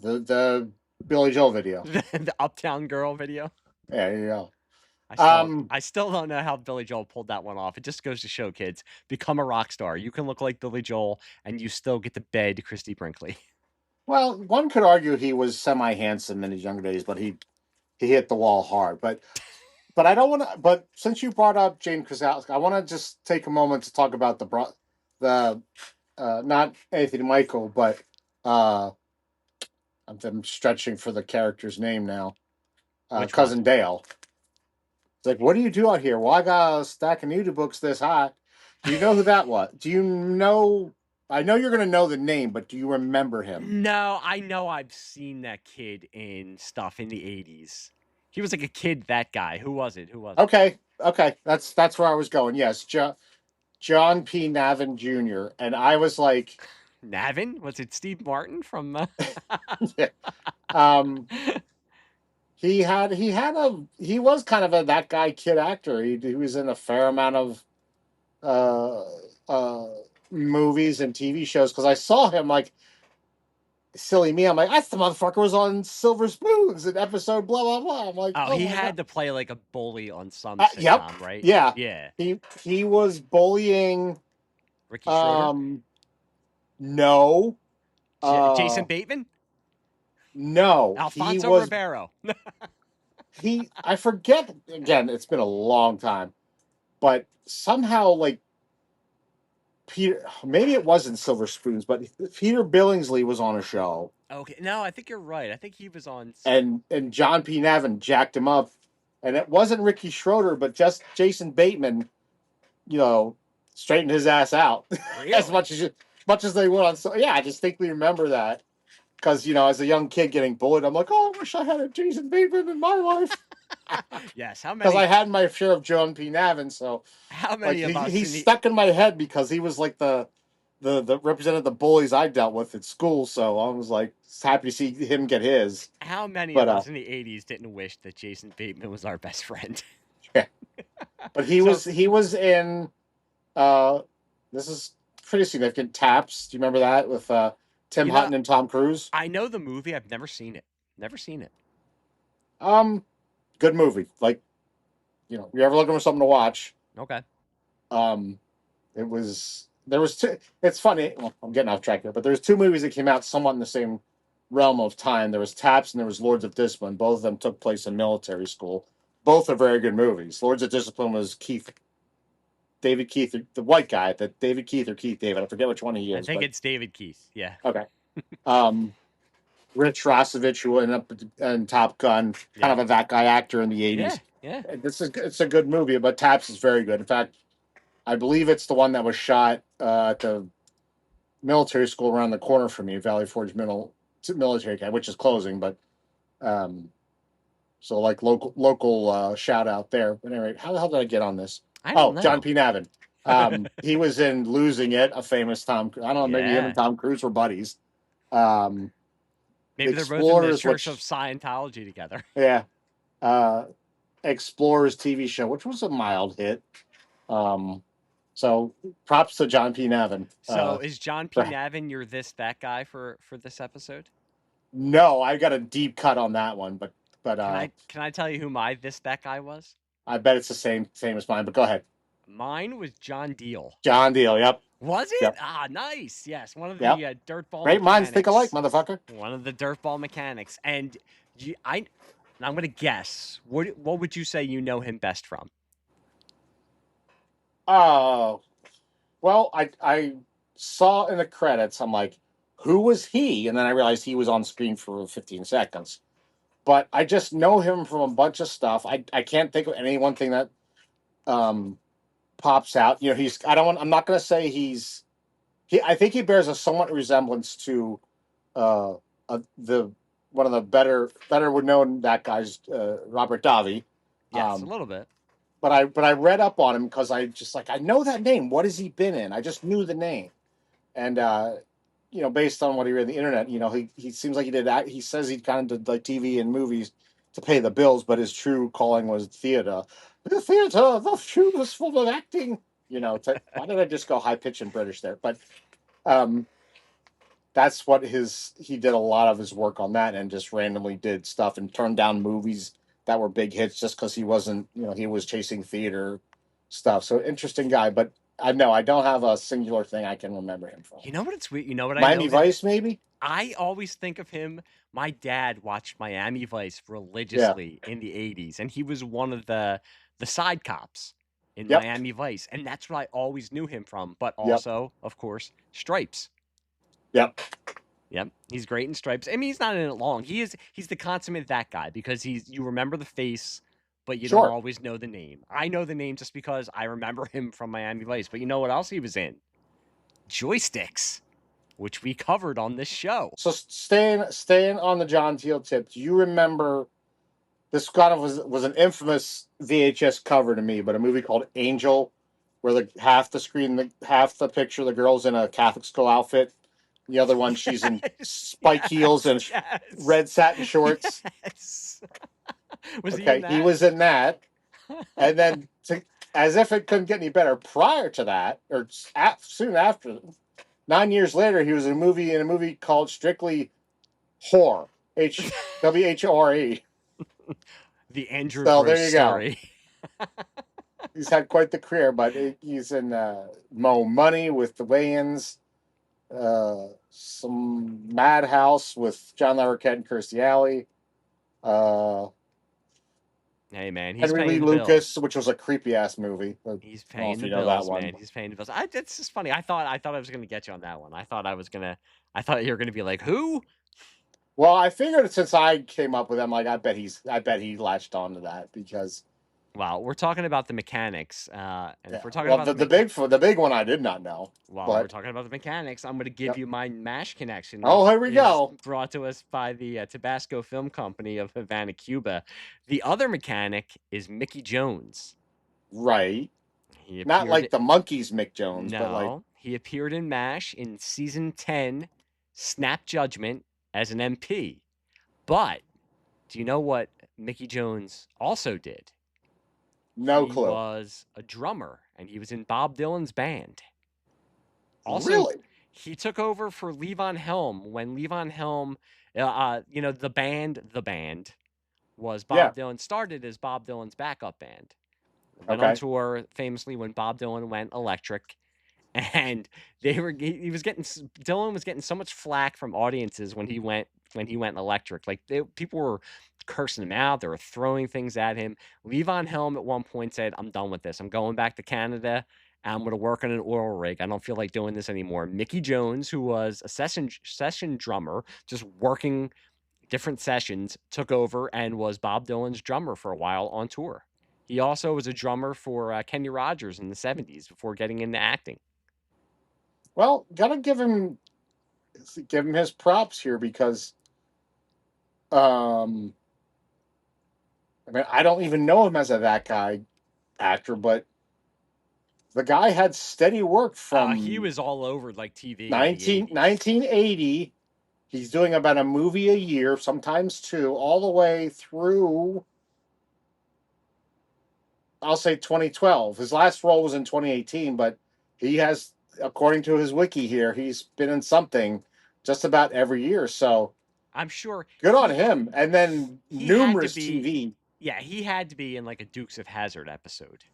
The Billy Joel video. The Uptown Girl video. Yeah, there you go. I still Um, I still don't know how Billy Joel pulled that one off. It just goes to show, kids, become a rock star. You can look like Billy Joel and you still get to bed Christie Brinkley. well, one could argue he was semi handsome in his younger days, but he hit the wall hard. But I don't want to. But since you brought up Jane Krasinski, I want to just take a moment to talk about the not Anthony Michael, but I'm stretching for the character's name now. Which one? Cousin Dale. It's like, what do you do out here? Well, I got a stack of nudie books this high. Do you know who that was? Do you know? I know you're going to know the name, but do you remember him? No, I know I've seen that kid in stuff in the 80s. He was like a kid, that guy. Who was it? Who was it? Okay, that's where I was going. Yes, John P. Navin Jr. And I was like, Navin? Was it Steve Martin from yeah. um, he was kind of a that guy kid actor. He was in a fair amount of uh, uh, movies and TV shows because I saw him like silly me. I'm like, that's the motherfucker was on Silver Spoons in episode blah blah blah. I'm like, Oh, oh he my god. had to play like a bully on some Yep. sitcom, right? Yeah. Yeah. He was bullying. Ricky Schroeder? No. Jason Bateman? No. He Alfonso was Ribeiro. I forget again. It's been a long time, but somehow like Peter. Maybe it wasn't Silver Spoons, but Peter Billingsley was on a show, Okay, no, I think you're right. I think he was on. and John P. Navin jacked him up, and it wasn't Ricky Schroeder, but just Jason Bateman. You know, straightened his ass out Really? as much as they would on. So yeah, I distinctly remember that because as a young kid getting bullied, I'm like, oh, I wish I had a Jason Bateman in my life. Yes, how Because many? I had my share of John P. Navin, so How like many of us he in the? stuck in my head because he was like the represented the bullies I dealt with at school. So I was like happy to see him get his. How many But of us in the '80s didn't wish that Jason Bateman was our best friend? yeah, but So he was in this is pretty significant. Taps. Do you remember that with Tim you know, Hutton and Tom Cruise? I know the movie. I've never seen it. Never seen it. Good movie. Like you ever looking for something to watch? Okay. Um, there was two. It's funny. Well, I'm getting off track here, but there's two movies that came out somewhat in the same realm of time. There was Taps and there was Lords of Discipline. Both of them took place in military school. Both are very good movies. Lords of Discipline was David Keith, the white guy. That David Keith or Keith David. I forget which one he I is. think But it's David Keith. Yeah. okay. Rich Rosovich, who ended up in Top Gun, kind Yeah. of a that guy actor in the '80s. Yeah. It's a good movie, but Taps is very good. In fact, I believe it's the one that was shot at the military school around the corner from me, Valley Forge Military Academy, which is closing. But So like local shout out there. But anyway, how the hell did I get on this? I don't Oh, know. John P. Navin. He was in Losing It, a famous Tom. I don't know, maybe him Yeah. and Tom Cruise were buddies. The Maybe they're both in the Explorers, Church of which Scientology together. yeah, uh, Explorers TV show, which was a mild hit. So props to John P. Navin. So is John P. For, Navin your that guy for this episode? no, I got a deep cut on that one, but Can I tell you who my that guy was? I bet it's the same as mine. But go ahead. Mine was John Deal. John Deal. Yep. Was it? Yep. Ah, nice. Yes, one of the Yep. dirtball Great minds think alike, mechanics. motherfucker. One of the dirtball mechanics. And I'm gonna guess. What would you say you know him best from? Oh, well, I saw in the credits. I'm like, who was he? And then I realized he was on screen for 15 seconds. But I just know him from a bunch of stuff. I can't think of any one thing that pops out. You know, I'm not going to say I think he bears a somewhat resemblance to the one of the better known that guy's Robert Davi. Yes, a little bit. But I read up on him because I just like, I know that name. What has he been in? I just knew the name, and you know, based on what he read on the internet, you know, he seems like he did that. He says he kind of did like TV and movies to pay the bills, but his true calling was theater. The theater, the shoes full of acting. You know, why did I just go high pitch and British there? But that's what he did a lot of his work on that, and just randomly did stuff and turned down movies that were big hits just because he wasn't, you know, he was chasing theater stuff. So interesting guy, but I know I don't have a singular thing I can remember him from. You know what it's weird? You know what I Miami know Vice, maybe? I always think of him. My dad watched Miami Vice religiously in the 80s, and he was one of the side cops in Yep. Miami Vice, and that's what I always knew him from, but Yep. also, of course, Stripes. Yep. Yep, he's great in Stripes. I mean, he's not in it long. He's the consummate that guy because you remember the face, but you Sure. don't always know the name. I know the name just because I remember him from Miami Vice, but you know what else he was in? Joysticks, which we covered on this show. So staying on the John Teal tip, do you remember this kind of was an infamous VHS cover to me, but a movie called Angel, where half the picture the girl's in a Catholic school outfit, the other one she's in spike heels and red satin shorts. Yes. Was okay, he in that? He was in that, and then as if it couldn't get any better, prior to that, or soon after, 9 years later, he was in a movie called Strictly Whore, WHORE. The Andrew So Gross there you story. go. He's had quite the career, but he's in Mo Money with the Wayans, some Madhouse with John Larroquette and Kirstie Alley. Hey man, he's Henry Lee paying the Lucas, bills. which was a creepy ass movie. He's paying the know that bills, one. man. He's paying the bills. It's just funny. I thought I was gonna get you on that one. I thought you were gonna be like, who? Well, I figured since I came up with him, like I bet he latched onto that because. Well, we're talking about the mechanics, and if we're talking well, about the big one, I did not know. Well, but, we're talking about the mechanics. I'm going to give you my MASH connection. Oh, here we go. Brought to us by the Tabasco Film Company of Havana, Cuba. The other mechanic is Mickey Jones. Right. Not like the Monkees Mick Jones, no, but like he appeared in MASH in season 10, Snap Judgment, as an MP. But do you know what Mickey Jones also did? No clue. He was a drummer, and he was in Bob Dylan's band. Also, really? He took over for Levon Helm when Levon Helm, the band was Bob Dylan, started as Bob Dylan's backup band. Went on tour famously when Bob Dylan went electric, and Dylan was getting so much flack from audiences when he went electric. Like people were cursing him out, they were throwing things at him. Levon Helm at one point said, "I'm done with this. I'm going back to Canada. I'm going to work on an oil rig. I don't feel like doing this anymore." Mickey Jones, who was a session drummer, just working different sessions, took over and was Bob Dylan's drummer for a while on tour. He also was a drummer for Kenny Rogers in the 70s before getting into acting. Well, gotta give him his props here because I mean, I don't even know him as a that guy actor, but the guy had steady work He from was all over like TV in the 1980. He's doing about a movie a year, sometimes two, all the way through, I'll say 2012. His last role was in 2018, but he has, according to his wiki here, he's been in something just about every year. So I'm sure good on him. And then he had to numerous be. TV. Yeah, he had to be in like a Dukes of Hazzard episode.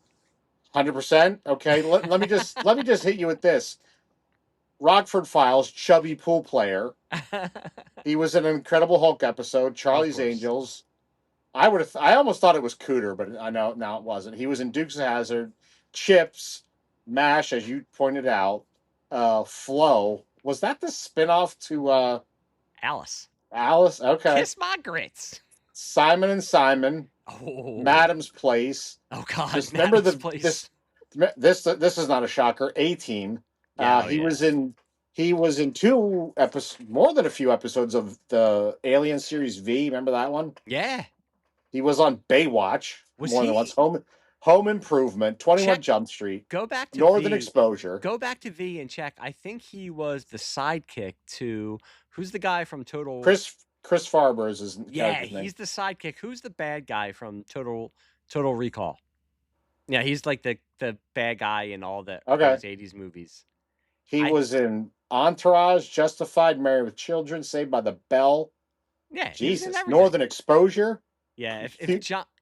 100%. Okay, let me just hit you with this. Rockford Files, chubby pool player. He was in an Incredible Hulk episode, Of Charlie's course. Angels. I almost thought it was Cooter, but I know now it wasn't. He was in Dukes of Hazzard, Chips, MASH, as you pointed out. Flo. Was that the spinoff to Alice. Alice? Okay. Kiss my grits. Simon and Simon. Oh. Madam's Place. Oh God. Just remember Madam's Place. this is not a shocker. 18. He was in more than a few episodes of the Alien series V. Remember that one? Yeah. He was on Baywatch more than once. Home Improvement, 21 Jump Street. Go back to Northern V. Exposure. Go back to V and check. I think he was the sidekick to who's the guy from Total. Chris Farber is his Yeah, he's the sidekick. Who's the bad guy from Total Recall? Yeah, he's like the bad guy in all those 80s movies. He was in Entourage, Justified, Married with Children, Saved by the Bell. Yeah, Jesus, Northern Exposure. Yeah,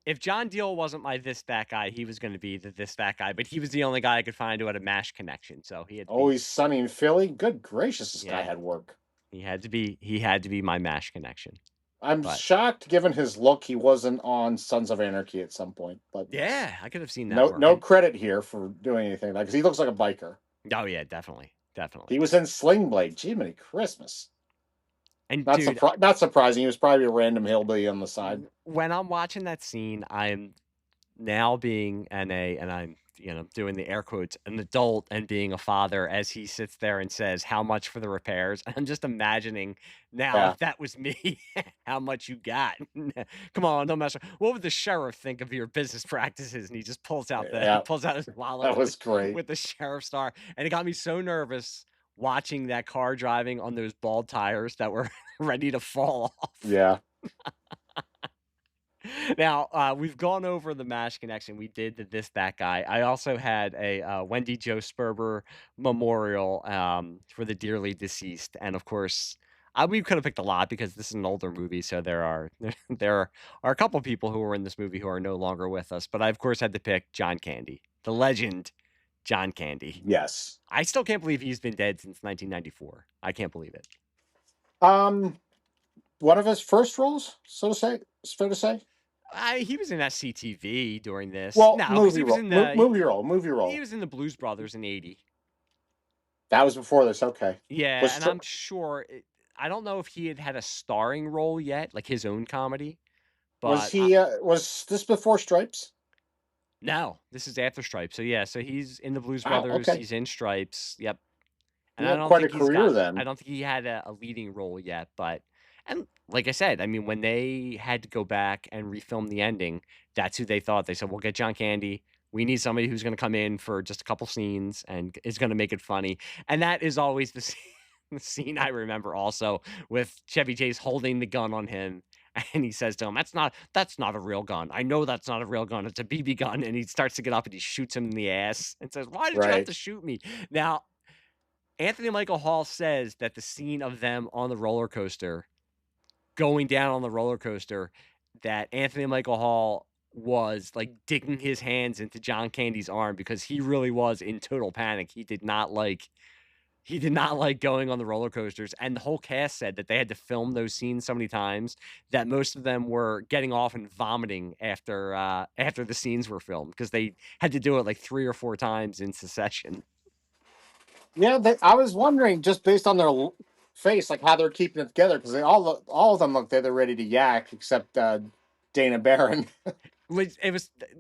if John Deal wasn't my that guy, he was going to be the that guy. But he was the only guy I could find who had a MASH connection. So he had Always Sunny in Philly. Good gracious, this guy had work. He had to be my MASH connection. I'm shocked, given his look, he wasn't on Sons of Anarchy at some point. But yeah, I could have seen that. No credit here for doing anything like because he looks like a biker. Oh yeah, definitely. He was in Sling Blade. Jiminy Christmas. And not surprising. He was probably a random hillbilly on the side. When I'm watching that scene, I'm now being and I'm doing the air quotes, an adult and being a father as he sits there and says, "How much for the repairs?" I'm just imagining now if that was me, how much you got. Come on, don't mess around. What would the sheriff think of your business practices? And he just pulls out his wallet. That was great with the sheriff star, and it got me so nervous watching that car driving on those bald tires that were ready to fall off. Yeah. Now, we've gone over the MASH connection. We did that guy. I also had a Wendy Jo Sperber memorial for the dearly deceased. And of course, we could have picked a lot because this is an older movie. So there are a couple people who were in this movie who are no longer with us. But I, of course, had to pick John Candy, the legend John Candy. Yes. I still can't believe he's been dead since 1994. I can't believe it. One of his first roles, so to say. It's fair to say. He was in SCTV during this. Well, no, movie role. Movie role. He was in the Blues Brothers in '80. That was before this. Okay. Yeah, and I'm sure. I don't know if he had a starring role yet, like his own comedy. But was he? Was this before Stripes? No, this is after Stripes. So yeah, so he's in the Blues Brothers. Okay. He's in Stripes. Yep. And I don't quite think a career then. I don't think he had a leading role yet, but. And like I said, I mean, when they had to go back and refilm the ending, that's who they thought. They said, we'll get John Candy. We need somebody who's going to come in for just a couple scenes and is going to make it funny. And that is always the scene I remember also with Chevy Chase holding the gun on him. And he says to him, that's not a real gun. I know that's not a real gun. It's a BB gun. And he starts to get up and he shoots him in the ass and says, why did you have to shoot me? Now, Anthony Michael Hall says that the scene of them on the roller coaster going down on the roller coaster, that Anthony Michael Hall was like digging his hands into John Candy's arm because he really was in total panic. He did not like going on the roller coasters. And the whole cast said that they had to film those scenes so many times that most of them were getting off and vomiting after the scenes were filmed because they had to do it like 3 or 4 times in succession. Yeah, I was wondering, just based on their face, like how they're keeping it together, because they all of them look they're ready to yak, except Dana Barron.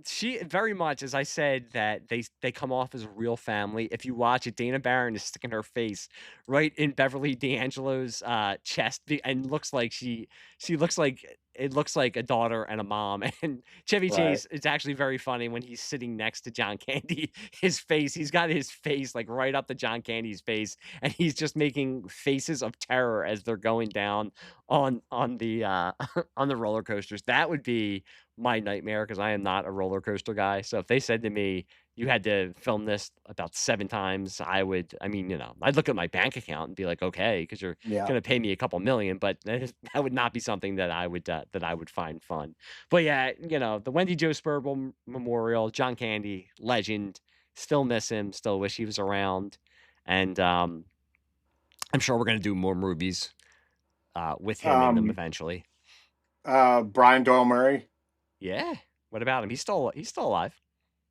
She very much, as I said, that they come off as a real family. If you watch it, Dana Barron is sticking her face right in Beverly D'Angelo's chest and looks like she looks like it looks like a daughter and a mom. And Chevy Right. Chase, it's actually very funny when he's sitting next to John Candy. His face, he's got his face like right up to John Candy's face, and he's just making faces of terror as they're going down on the on the roller coasters. That would be my nightmare because I am not a roller coaster guy. So if they said to me, you had to film this about 7 times, I mean, I'd look at my bank account and be like, okay, because you're Yeah. going to pay me a couple million, but that would not be something that I would find fun. But yeah, the Wendy Joe Sperble Memorial, John Candy, legend, still miss him, still wish he was around. And I'm sure we're going to do more movies with him in them eventually. Brian Doyle Murray. Yeah. What about him? He's still alive.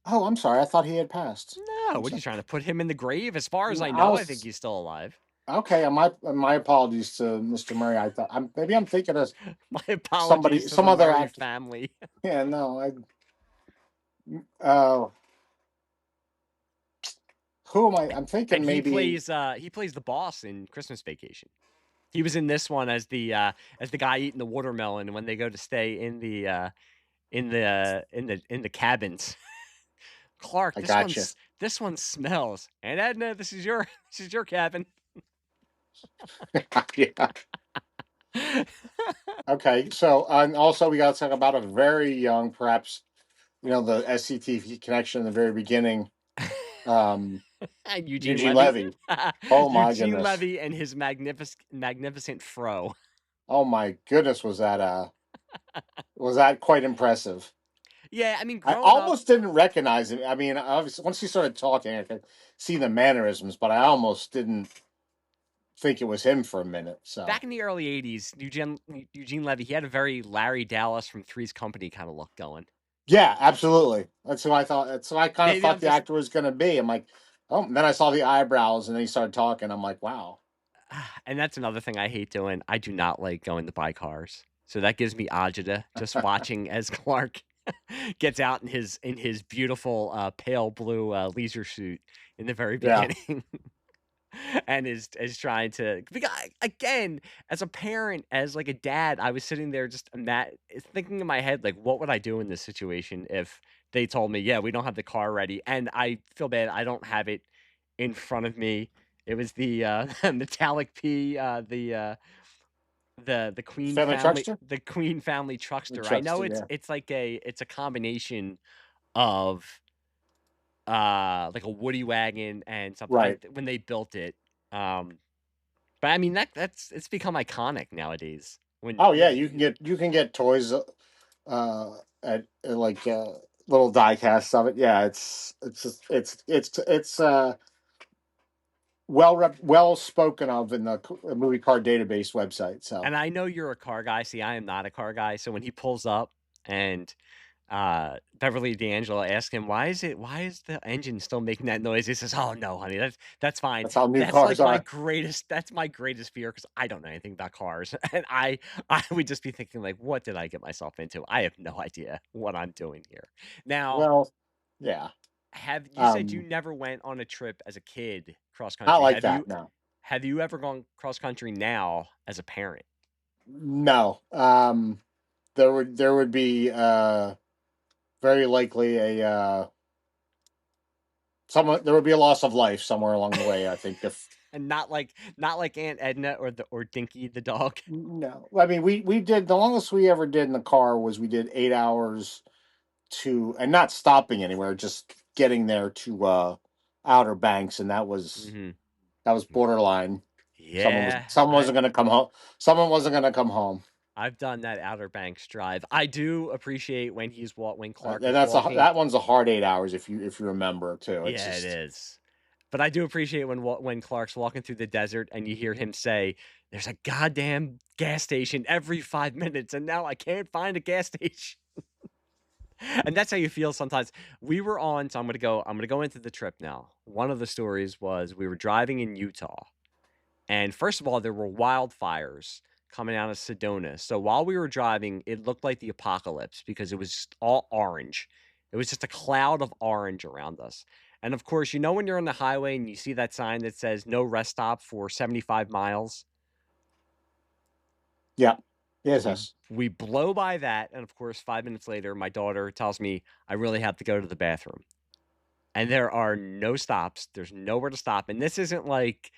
Oh, I'm sorry. I thought he had passed. No, what are you trying to put him in the grave? As far as I know, I think he's still alive. Okay, my apologies to Mr. Murray. I thought maybe I'm thinking of my apologies to some the other Murray actor. family. Yeah, no, who am I? I'm thinking and maybe he plays the boss in Christmas Vacation. He was in this one as the guy eating the watermelon when they go to stay in the cabins. Clark, this one smells. And Edna, this is your cabin. Yeah. Okay, so and also we got to talk about a very young, perhaps the SCTV connection in the very beginning. Eugene Levy. Oh my goodness. Eugene Levy and his magnificent fro. Oh my goodness, was that quite impressive? Yeah, I mean, I almost didn't recognize him. I mean, obviously, once he started talking, I could see the mannerisms, but I almost didn't think it was him for a minute. So back in the early '80s, Eugene Levy, he had a very Larry Dallas from Three's Company kind of look going. Yeah, absolutely. That's who I thought. That's who I kind of thought the actor was going to be. I'm like, oh. And then I saw the eyebrows, and then he started talking. I'm like, wow. And that's another thing I hate doing. I do not like going to buy cars, so that gives me agita just watching as Clark gets out in his beautiful pale blue leisure suit in the very beginning. And is trying to, again, as a parent, as like a dad, I was sitting there just thinking in my head, like, what would I do in this situation if they told me, yeah, we don't have the car ready? And I feel bad I don't have it in front of me. It was the metallic P, the Queen family, the Queen family truckster. I know it's like it's a combination of like a Woody wagon and something, right? When they built it, but I mean it's become iconic nowadays. You can get toys at like little die casts of it. Yeah, it's well spoken of in the movie car database website. So, and I know you're a car guy. See, I am not a car guy. So when he pulls up and Beverly D'Angelo asked him, why is the engine still making that noise? He says, oh no, honey, that's fine. That's how new cars are. That's my greatest fear, because I don't know anything about cars. And I would just be thinking, like, what did I get myself into? I have no idea what I'm doing here. Now, well, yeah. Have you said you never went on a trip as a kid cross country? Not like that, no. Have you ever gone cross country now as a parent? No. There would be very likely there would be a loss of life somewhere along the way, I think. If and not like Aunt Edna or Dinky the dog. No, I mean we did, the longest we ever did in the car was we did 8 hours and not stopping anywhere, just getting there to Outer Banks, and that was borderline. Yeah, someone wasn't going to come home. Someone wasn't going to come home. I've done that Outer Banks drive. I do appreciate when Clark. And that one's a hard 8 hours if you remember too. It is. But I do appreciate when Clark's walking through the desert and you hear him say, "There's a goddamn gas station every 5 minutes, and now I can't find a gas station." And that's how you feel sometimes. We were on, so I'm gonna go into the trip now. One of the stories was we were driving in Utah, and first of all, there were wildfires coming out of Sedona. So while we were driving, it looked like the apocalypse because it was just all orange. It was just a cloud of orange around us. And of course, when you're on the highway and you see that sign that says no rest stop for 75 miles. Yeah. Yes, We yes. we blow by that, and of course, 5 minutes later, my daughter tells me I really have to go to the bathroom, and there are no stops. There's nowhere to stop, and this isn't like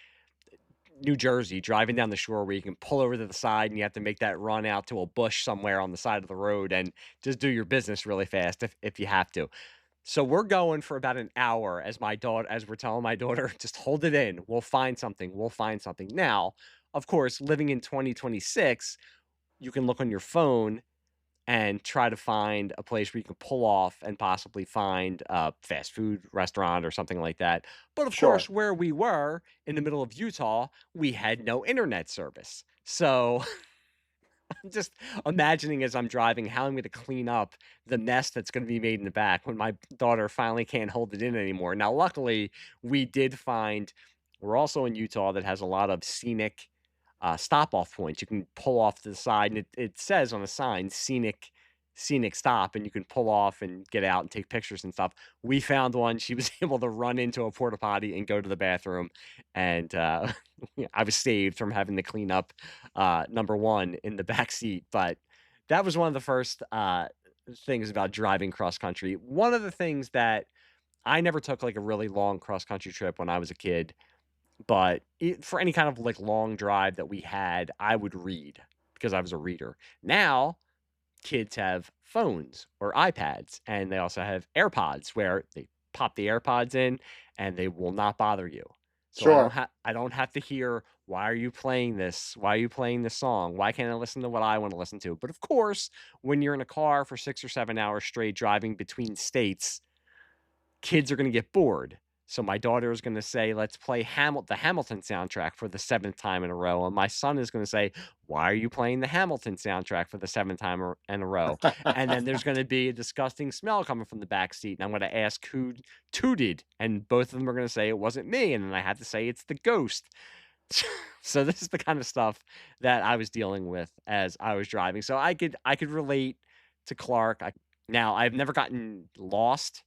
New Jersey driving down the shore where you can pull over to the side and you have to make that run out to a bush somewhere on the side of the road and just do your business really fast if you have to. So we're going for about an hour as we're telling my daughter, just hold it in. We'll find something. We'll find something. Now, of course, living in 2026, you can look on your phone and try to find a place where you can pull off and possibly find a fast food restaurant or something like that. But of Sure. course, where we were in the middle of Utah, we had no internet service. So I'm just imagining as I'm driving how I'm going to clean up the mess that's going to be made in the back when my daughter finally can't hold it in anymore. Now, luckily, we did find, we're also in Utah that has a lot of scenic stop off points. You can pull off to the side, and it says on the sign, scenic stop, and you can pull off and get out and take pictures and stuff. We found one. She was able to run into a porta potty and go to the bathroom, and I was saved from having to clean up number one in the back seat. But that was one of the first things about driving cross country. One of the things that I never took like a really long cross country trip when I was a kid, but for any kind of like long drive that we had, I would read because I was a reader. Now kids have phones or iPads, and they also have AirPods where they pop the AirPods in and they will not bother you. So Sure. I don't have to hear, why are you playing this? Why are you playing this song? Why can't I listen to what I want to listen to? But of course, when you're in a car for 6 or 7 hours straight driving between states, kids are going to get bored. So my daughter is going to say, let's play the Hamilton soundtrack for the 7th time in a row. And my son is going to say, why are you playing the Hamilton soundtrack for the 7th time in a row? And then there's going to be a disgusting smell coming from the back seat. And I'm going to ask who tooted. And both of them are going to say it wasn't me. And then I have to say it's the ghost. So this is the kind of stuff that I was dealing with as I was driving. So I could relate to Clark. Now, I've never gotten lost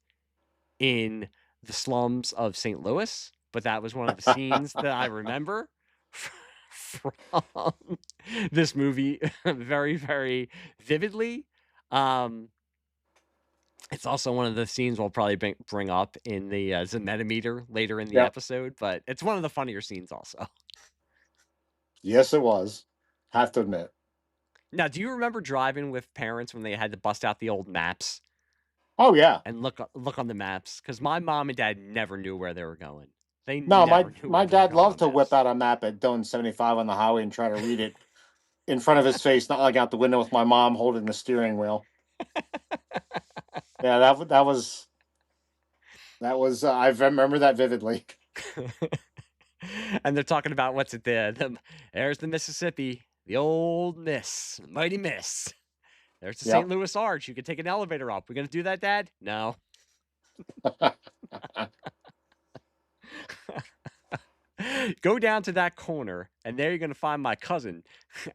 in the slums of St. Louis, but that was one of the scenes that I remember from this movie very, very vividly. It's also one of the scenes we'll probably bring up in the Zmed-O-Meter later in the Yep. episode, but it's one of the funnier scenes also. Yes, it was. Have to admit. Now, do you remember driving with parents when they had to bust out the old maps Oh yeah. and look on the maps? Because my mom and dad never knew where they were going. They No, never knew my where they were dad going loved on to whip maps. out a map at doing 75 on the highway and try to read it in front of his face, not like out the window with my mom holding the steering wheel. Yeah, that was I remember that vividly. And they're talking about what's it there? There's the Mississippi, the old Miss, mighty Miss. There's the St. Yep. Louis Arch. You can take an elevator up. We're gonna do that, Dad? No. Go down to that corner, and there you're gonna find my cousin,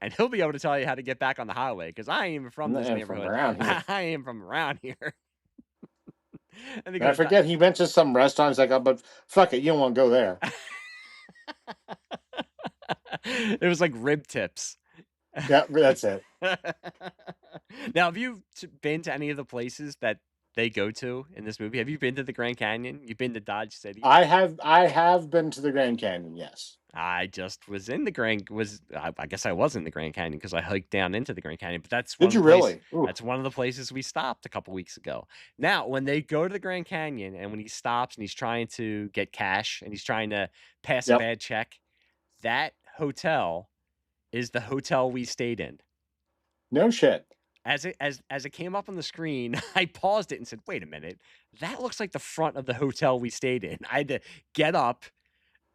and he'll be able to tell you how to get back on the highway. Because I ain't even from this And from neighborhood. around here. I am from around here. And they're And I gonna forget he mentioned some restaurants like, oh, but fuck it, you don't want to go there. it was like rib tips. Yeah, that's it. Now, have you been to any of the places that they go to in this movie? Have you been to the Grand Canyon? You've been to Dodge City? I have been to the Grand Canyon, yes. I just was in the I guess I was in the Grand Canyon because I hiked down into the Grand Canyon, but Did you really? Ooh. that's one of the places we stopped a couple weeks ago. Now, when they go to the Grand Canyon and when he stops and he's trying to get cash and he's trying to pass a Yep. bad check, that hotel is the hotel we stayed in. No shit. As it came up on the screen, I paused it and said, "Wait a minute, that looks like the front of the hotel we stayed in." I had to get up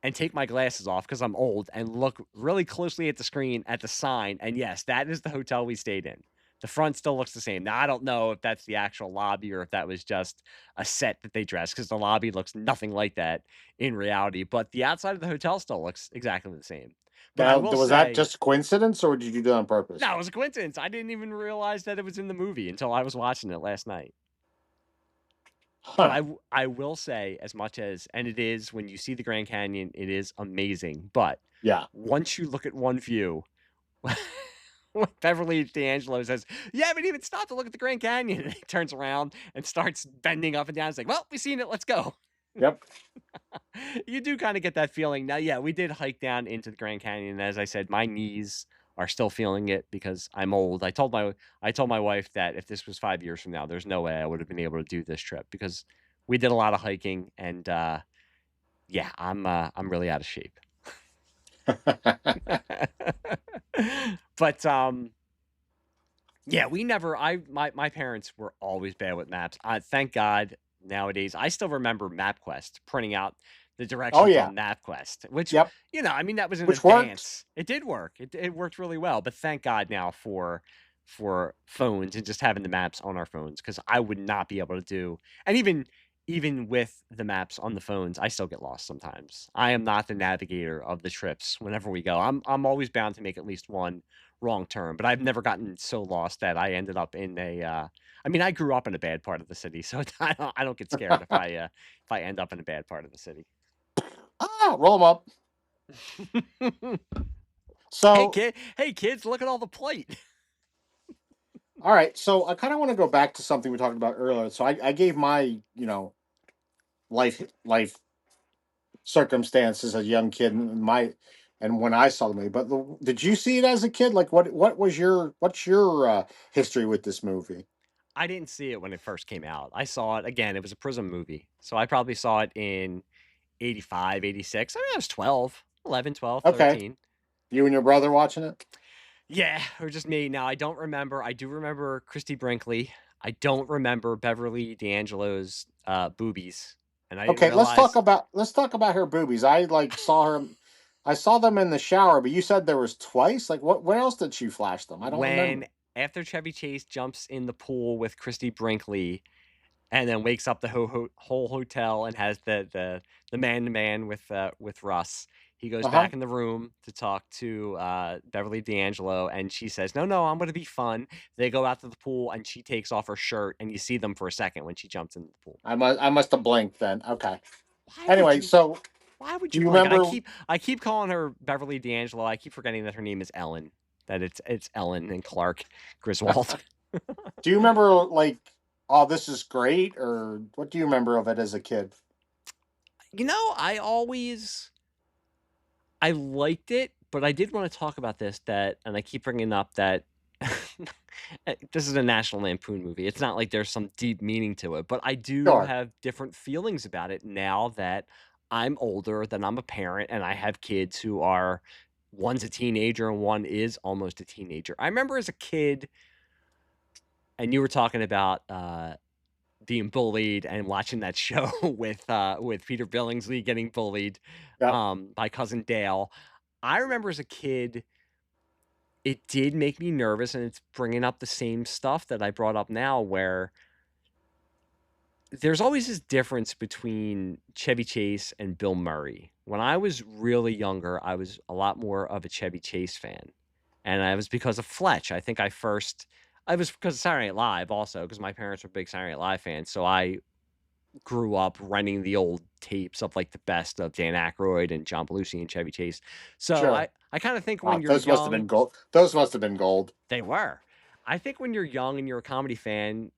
and take my glasses off because I'm old and look really closely at the screen at the sign. And yes, that is the hotel we stayed in. The front still looks the same. Now, I don't know if that's the actual lobby or if that was just a set that they dressed because the lobby looks nothing like that in reality. But the outside of the hotel still looks exactly the same. But I Now, will was that say, just coincidence or did you do that on purpose? no, it was a coincidence. I didn't even realize that it was in the movie until I was watching it last night. But Huh. I will say, as much as, and it is, when you see the Grand Canyon, it is amazing. But Yeah. once you look at one view, when Beverly D'Angelo says, "You haven't even stopped to look at the Grand Canyon," and he turns around and starts bending up and down. It's like, "Well, we've seen it. Let's go." Yep. You do kind of get that feeling. Now, yeah, we did hike down into the Grand Canyon. And as I said, my knees are still feeling it because I'm old. I told my wife that if this was 5 years from now, there's no way I would have been able to do this trip because we did a lot of hiking and yeah, I'm really out of shape. But yeah, we never my parents were always bad with maps. Thank God nowadays I still remember MapQuest printing out the Oh directions yeah. on MapQuest, which Yep. I mean that was in Which worked. advance. It did work. It worked really well, but thank God now for phones and just having the maps on our phones because I would not be able to do. And even with the maps on the phones, I still get lost sometimes. I am not the navigator of the trips whenever we go. I'm always bound to make at least one wrong turn, but I've never gotten so lost that I ended up in a I mean, I grew up in a bad part of the city, so I don't get scared if I end up in a bad part of the city. Roll them up. So, Hey kids, look at all the plate. all right. So I kind of want to go back to something we talked about earlier. So I gave my, life circumstances as a young kid and when I saw the movie. But did you see it as a kid? Like, what's your history with this movie? I didn't see it when it first came out. I saw it again. It was a Prism movie, so I probably saw it in 85, 86. I mean, I was 12, 11, 12, Okay, 13. you and your brother watching it? Yeah, or just me. Now I don't remember. I do remember Christie Brinkley. I don't remember Beverly D'Angelo's boobies, and I didn't Okay, realize let's talk about her boobies. I saw them in the shower, but you said there was twice. Like, what? Where else did she flash them? I don't when remember. after Chevy Chase jumps in the pool with Christie Brinkley and then wakes up the whole hotel and has the man to man with Russ. He goes Uh huh. back in the room to talk to Beverly D'Angelo, and she says, "No, I'm going to be fun." They go out to the pool, and she takes off her shirt, and you see them for a second when she jumps into the pool. I must have blinked then. Okay. Why would Anyway, you? so Why would do you you blink? And remember? I keep calling her Beverly D'Angelo. I keep forgetting that her name is Ellen. That it's Ellen and Clark Griswold. Do you remember like, oh, this is great, or what do you remember of it as a kid? I liked it, but I did want to talk about this and I keep bringing up that this is a National Lampoon movie. It's not like there's some deep meaning to it, but I do Sure. have different feelings about it now that I'm older, that I'm a parent, and I have kids who are one's a teenager and one is almost a teenager. I remember as a kid, and you were talking about being bullied and watching that show with Peter Billingsley getting bullied Yep. by cousin Dale. I remember as a kid, it did make me nervous, and it's bringing up the same stuff that I brought up now, where there's always this difference between Chevy Chase and Bill Murray. When I was really younger, I was a lot more of a Chevy Chase fan, and I was because of Fletch. I was because of Saturday Night Live also, because my parents were big Saturday Night Live fans, so I grew up renting the old tapes of like the best of Dan Aykroyd and John Belushi and Chevy Chase. So Sure. I kind of think when you're Those must have young, been gold. Those must have been gold. they were. I think when you're young and you're a comedy fan,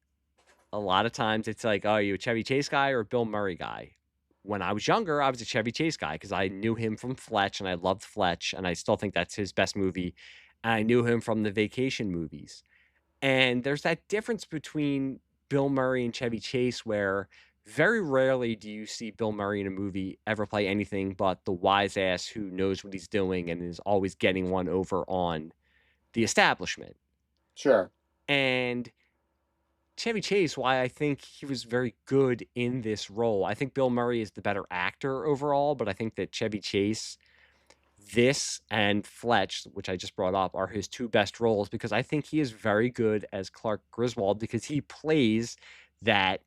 a lot of times it's like, oh, are you a Chevy Chase guy or a Bill Murray guy? When I was younger, I was a Chevy Chase guy because I knew him from Fletch and I loved Fletch and I still think that's his best movie. And I knew him from the Vacation movies. And there's that difference between Bill Murray and Chevy Chase where very rarely do you see Bill Murray in a movie ever play anything but the wise ass who knows what he's doing and is always getting one over on the establishment. Sure. And Chevy Chase, why I think he was very good in this role. I think Bill Murray is the better actor overall, but I think that Chevy Chase, this and Fletch, which I just brought up, are his two best roles because I think he is very good as Clark Griswold because he plays that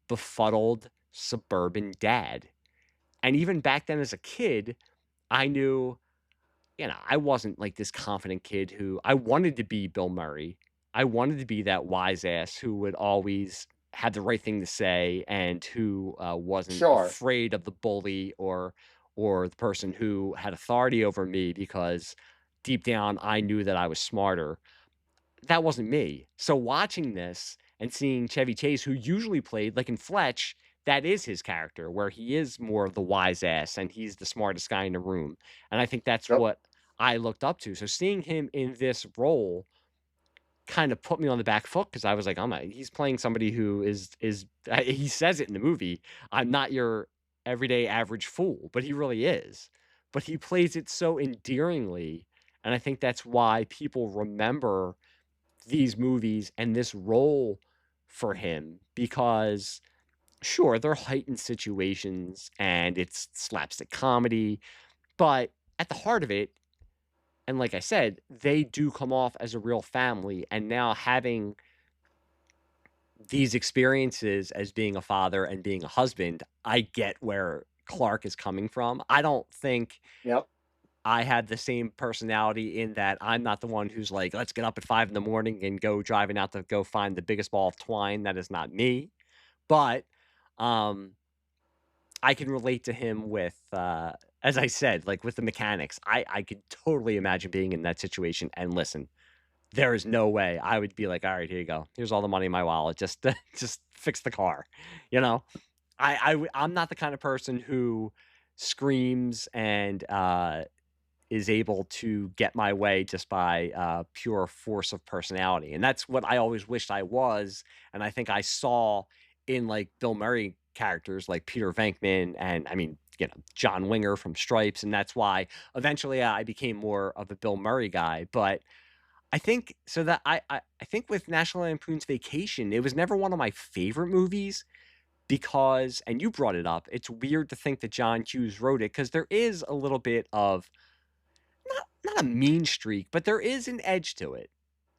befuddled suburban dad. And even back then as a kid, I knew, I wasn't like this confident kid who I wanted to be Bill Murray. I wanted to be that wise ass who would always have the right thing to say and who wasn't Sure. afraid of the bully or the person who had authority over me because deep down, I knew that I was smarter. That wasn't me. So watching this and seeing Chevy Chase, who usually played like in Fletch, that is his character, where he is more of the wise ass and he's the smartest guy in the room. And I think that's Yep. what I looked up to. So seeing him in this role kind of put me on the back foot because I was like, "Oh my, he's playing somebody who is." He says it in the movie. I'm not your everyday average fool, but he really is. But he plays it so endearingly, and I think that's why people remember these movies and this role for him because sure, they're heightened situations and it's slapstick comedy, but at the heart of it, and like I said, they do come off as a real family. And now having these experiences as being a father and being a husband, I get where Clark is coming from. I don't think Yep. I had the same personality in that I'm not the one who's like, let's get up at 5 in the morning and go driving out to go find the biggest ball of twine. That is not me. But um, I can relate to him with, as I said, like with the mechanics. I could totally imagine being in that situation. And listen, there is no way I would be like, all right, here you go. Here's all the money in my wallet. Just, just fix the car. You know, I'm not the kind of person who screams and is able to get my way just by pure force of personality. And that's what I always wished I was. And I think I saw in like Bill Murray characters like Peter Venkman and I mean, you know, John Winger from Stripes. And that's why eventually I became more of a Bill Murray guy. But I think so that I think with National Lampoon's Vacation, it was never one of my favorite movies because, and you brought it up, it's weird to think that John Hughes wrote it because there is a little bit of not a mean streak, but there is an edge to it.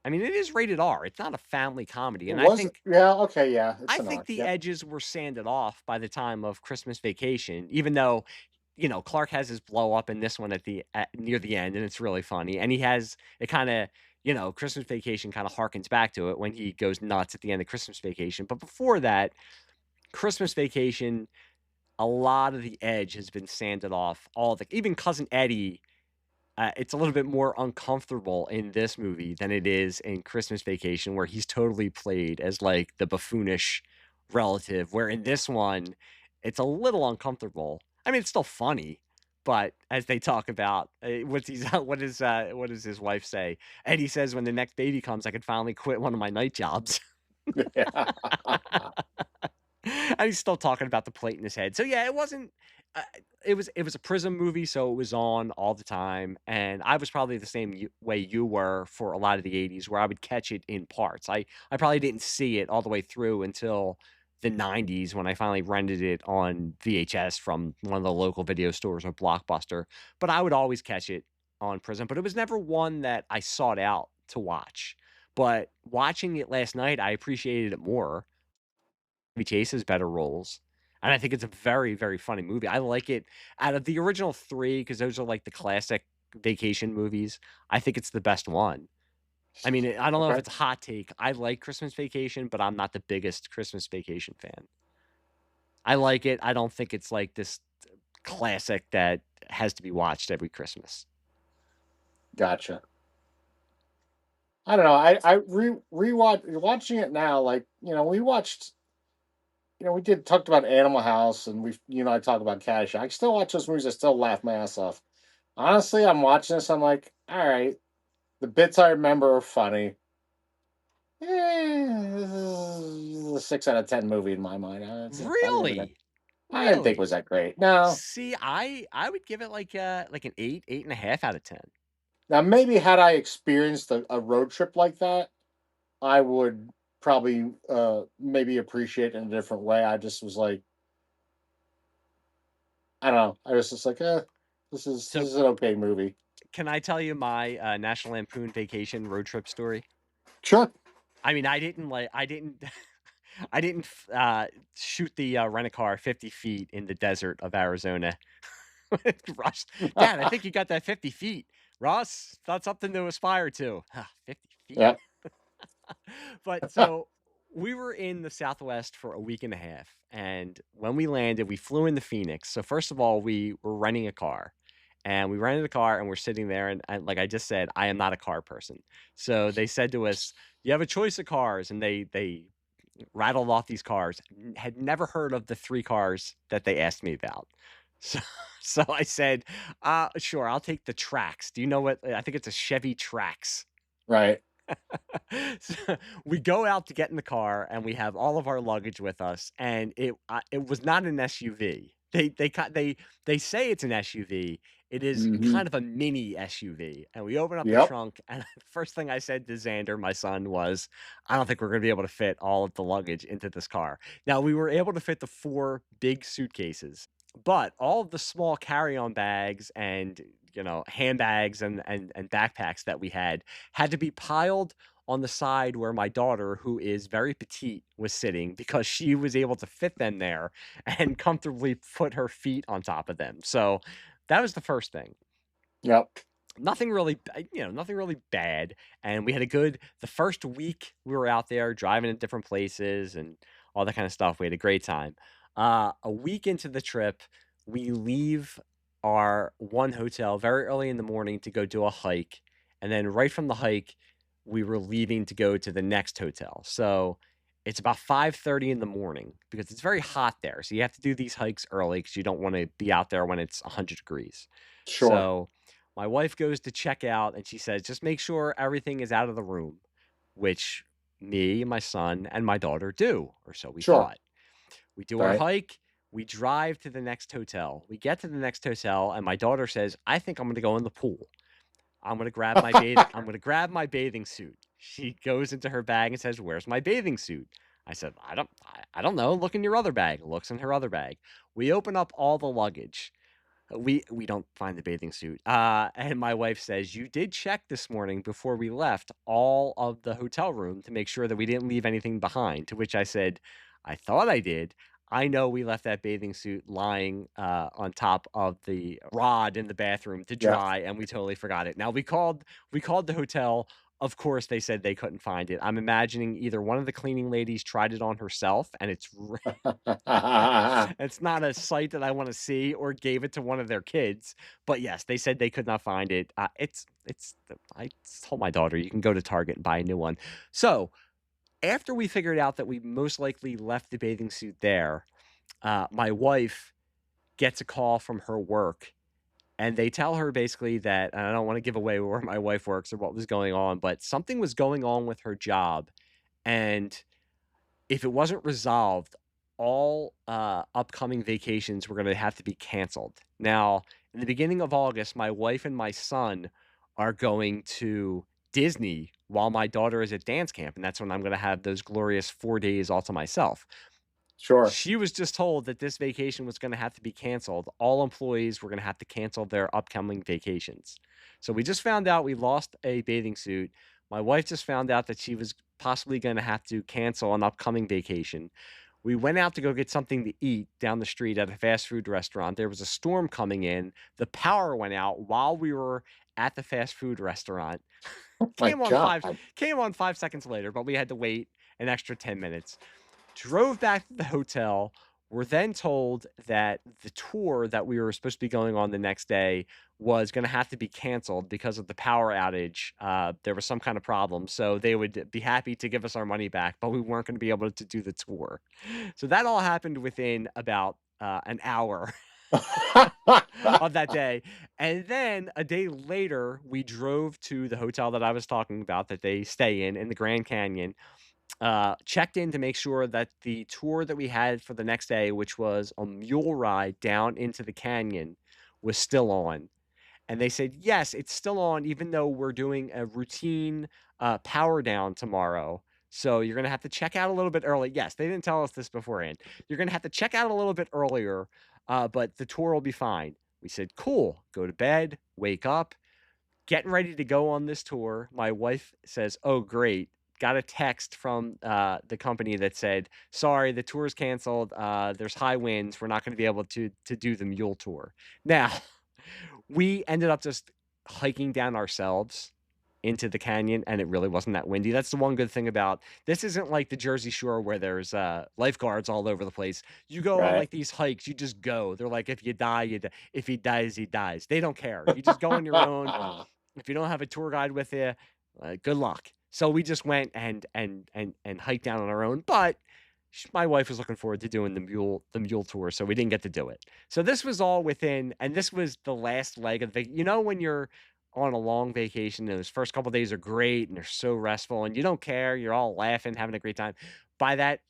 I mean, it is rated R. It's not a family comedy, It and was. Yeah. Okay. Yeah. It's I an think R. the Yep. edges were sanded off by the time of Christmas Vacation. Even though, you know, Clark has his blow up in this one near the end, and it's really funny. And he has it kind of, you know, Christmas Vacation kind of harkens back to it when he goes nuts at the end of Christmas Vacation. But before that, Christmas Vacation, a lot of the edge has been sanded off. Even Cousin Eddie, it's a little bit more uncomfortable in this movie than it is in Christmas Vacation, where he's totally played as like the buffoonish relative. Where in this one, it's a little uncomfortable. I mean, it's still funny, but as they talk about what does his wife say? Eddie says, "When the next baby comes, I could finally quit one of my night jobs." Yeah. And he's still talking about the plate in his head. So yeah, it wasn't. Uh, it was a Prism movie, so it was on all the time, and I was probably the same way you were for a lot of the '80s, where I would catch it in parts. I probably didn't see it all the way through until the '90s when I finally rented it on VHS from one of the local video stores or Blockbuster. But I would always catch it on Prism, but it was never one that I sought out to watch. But watching it last night, I appreciated it more. Chevy Chase has better roles, and I think it's a very, very funny movie. I like it out of the original 3 because those are, like, the classic vacation movies. I think it's the best one. I mean, I don't know if Okay. it's a hot take. I like Christmas Vacation, but I'm not the biggest Christmas Vacation fan. I like it. I don't think it's, like, this classic that has to be watched every Christmas. Gotcha. I don't know. I rewatch watching it now. Like, we watched. We did talked about Animal House, and I talk about Cash. I still watch those movies. I still laugh my ass off. Honestly, I'm watching this. I'm like, all right, the bits I remember are funny. This is a 6 out of 10 movie in my mind. Really? I didn't think it Really? was that great. No. See, I would give it like an 8, 8.5 out of 10. Now, maybe had I experienced a road trip like that, I would probably maybe appreciate it in a different way. I just was like, I don't know. I was just like, this So is an okay movie. can I tell you my, National Lampoon Vacation road trip story? Sure. I mean, I didn't I didn't shoot the, rent-a-car 50 feet in the desert of Arizona. Ross, Dad, I think you got that 50 feet. Ross, that's something to aspire to. 50 feet. Yeah. But so we were in the Southwest for a week and a half, and when we landed, we flew into Phoenix. So first of all, we were renting a car, And we rented a car and we're sitting there. And like I just said, I am not a car person. So they said to us, you have a choice of cars. And they rattled off these cars. Had never heard of the 3 cars that they asked me about. So, so I said, sure, I'll take the Trax. Do you know what? I think it's a Chevy Trax. Right. So we go out to get in the car and we have all of our luggage with us, and it was not an SUV. They say it's an SUV. It is Hmm. kind of a mini SUV. And we open up the Yep. trunk, and the first thing I said to Xander, my son, was, I don't think we're going to be able to fit all of the luggage into this car. Now, we were able to fit the 4 big suitcases, but all of the small carry-on bags and handbags and backpacks that we had to be piled on the side where my daughter, who is very petite, was sitting, because she was able to fit them there and comfortably put her feet on top of them. So that was the first thing. Yep. Nothing really, nothing really bad. And we had the first week we were out there driving in different places and all that kind of stuff. We had a great time. A week into the trip, we leave our one hotel very early in the morning to go do a hike. And then right from the hike, we were leaving to go to the next hotel. So it's about 5:30 in the morning because it's very hot there. So you have to do these hikes early because you don't want to be out there when it's 100 degrees. Sure. So my wife goes to check out and she says, just make sure everything is out of the room, which me, my son, and my daughter do, or so we Sure. thought. We do our Right. hike. We drive to the next hotel. We get to the next hotel, and my daughter says, I think I'm going to go in the pool. I'm going to grab I'm going to grab my bathing suit. She goes into her bag and says, where's my bathing suit? I said, I don't know. Look in your other bag. Looks in her other bag. We open up all the luggage. We don't find the bathing suit. And my wife says, you did check this morning before we left all of the hotel room to make sure that we didn't leave anything behind. To which I said, I thought I did. I know we left that bathing suit lying on top of the rod in the bathroom to Yeah. dry, and we totally forgot it. Now we called the hotel. Of course, they said they couldn't find it. I'm imagining either one of the cleaning ladies tried it on herself, and it's not a sight that I want to see, or gave it to one of their kids. But yes, they said they could not find it. I told my daughter, you can go to Target and buy a new one. So after we figured out that we most likely left the bathing suit there, my wife gets a call from her work, and they tell her basically that, and I don't want to give away where my wife works or what was going on, but something was going on with her job. And if it wasn't resolved, all upcoming vacations were going to have to be canceled. Now, in the beginning of August, my wife and my son are going to Disney while my daughter is at dance camp, and that's when I'm going to have those glorious 4 days all to myself. Sure. She was just told that this vacation was going to have to be canceled. All employees were going to have to cancel their upcoming vacations. So we just found out we lost a bathing suit. My wife just found out that she was possibly going to have to cancel an upcoming vacation. We went out to go get something to eat down the street at a fast food restaurant. There was a storm coming in. The power went out while we were at the fast food restaurant. Oh my God. Came on 5 seconds later, but we had to wait an extra 10 minutes. Drove back to the hotel. We're then told that the tour that we were supposed to be going on the next day was going to have to be canceled because of the power outage. There was some kind of problem, so they would be happy to give us our money back, but we weren't going to be able to do the tour. So that all happened within about an hour of that day. And then a day later, we drove to the hotel that I was talking about that they stay in the Grand Canyon. Checked in to make sure that the tour that we had for the next day, which was a mule ride down into the canyon, was still on. And they said, yes, it's still on, even though we're doing a routine power down tomorrow. So you're going to have to check out a little bit early. Yes, they didn't tell us this beforehand. You're going to have to check out a little bit earlier, but the tour will be fine. We said, cool, go to bed, wake up, getting ready to go on this tour. My wife says, oh, great. Got a text from the company that said, sorry, the tour's canceled. There's high winds. We're not going to be able to do the mule tour. Now, we ended up just hiking down ourselves into the canyon, and it really wasn't that windy. That's the one good thing about this. Isn't like the Jersey Shore where there's lifeguards all over the place. You go on Right. like these hikes, you just go. They're like, if you die, you die. If he dies, he dies. They don't care. You just go on your own. If you don't have a tour guide with you, good luck. So we just went and hiked down on our own. But my wife was looking forward to doing the mule tour, so we didn't get to do it. So this was all within, and this was the last leg of the. You know, when you're on a long vacation, and those first couple days are great and they're so restful, and you don't care, you're all laughing, having a great time. By that,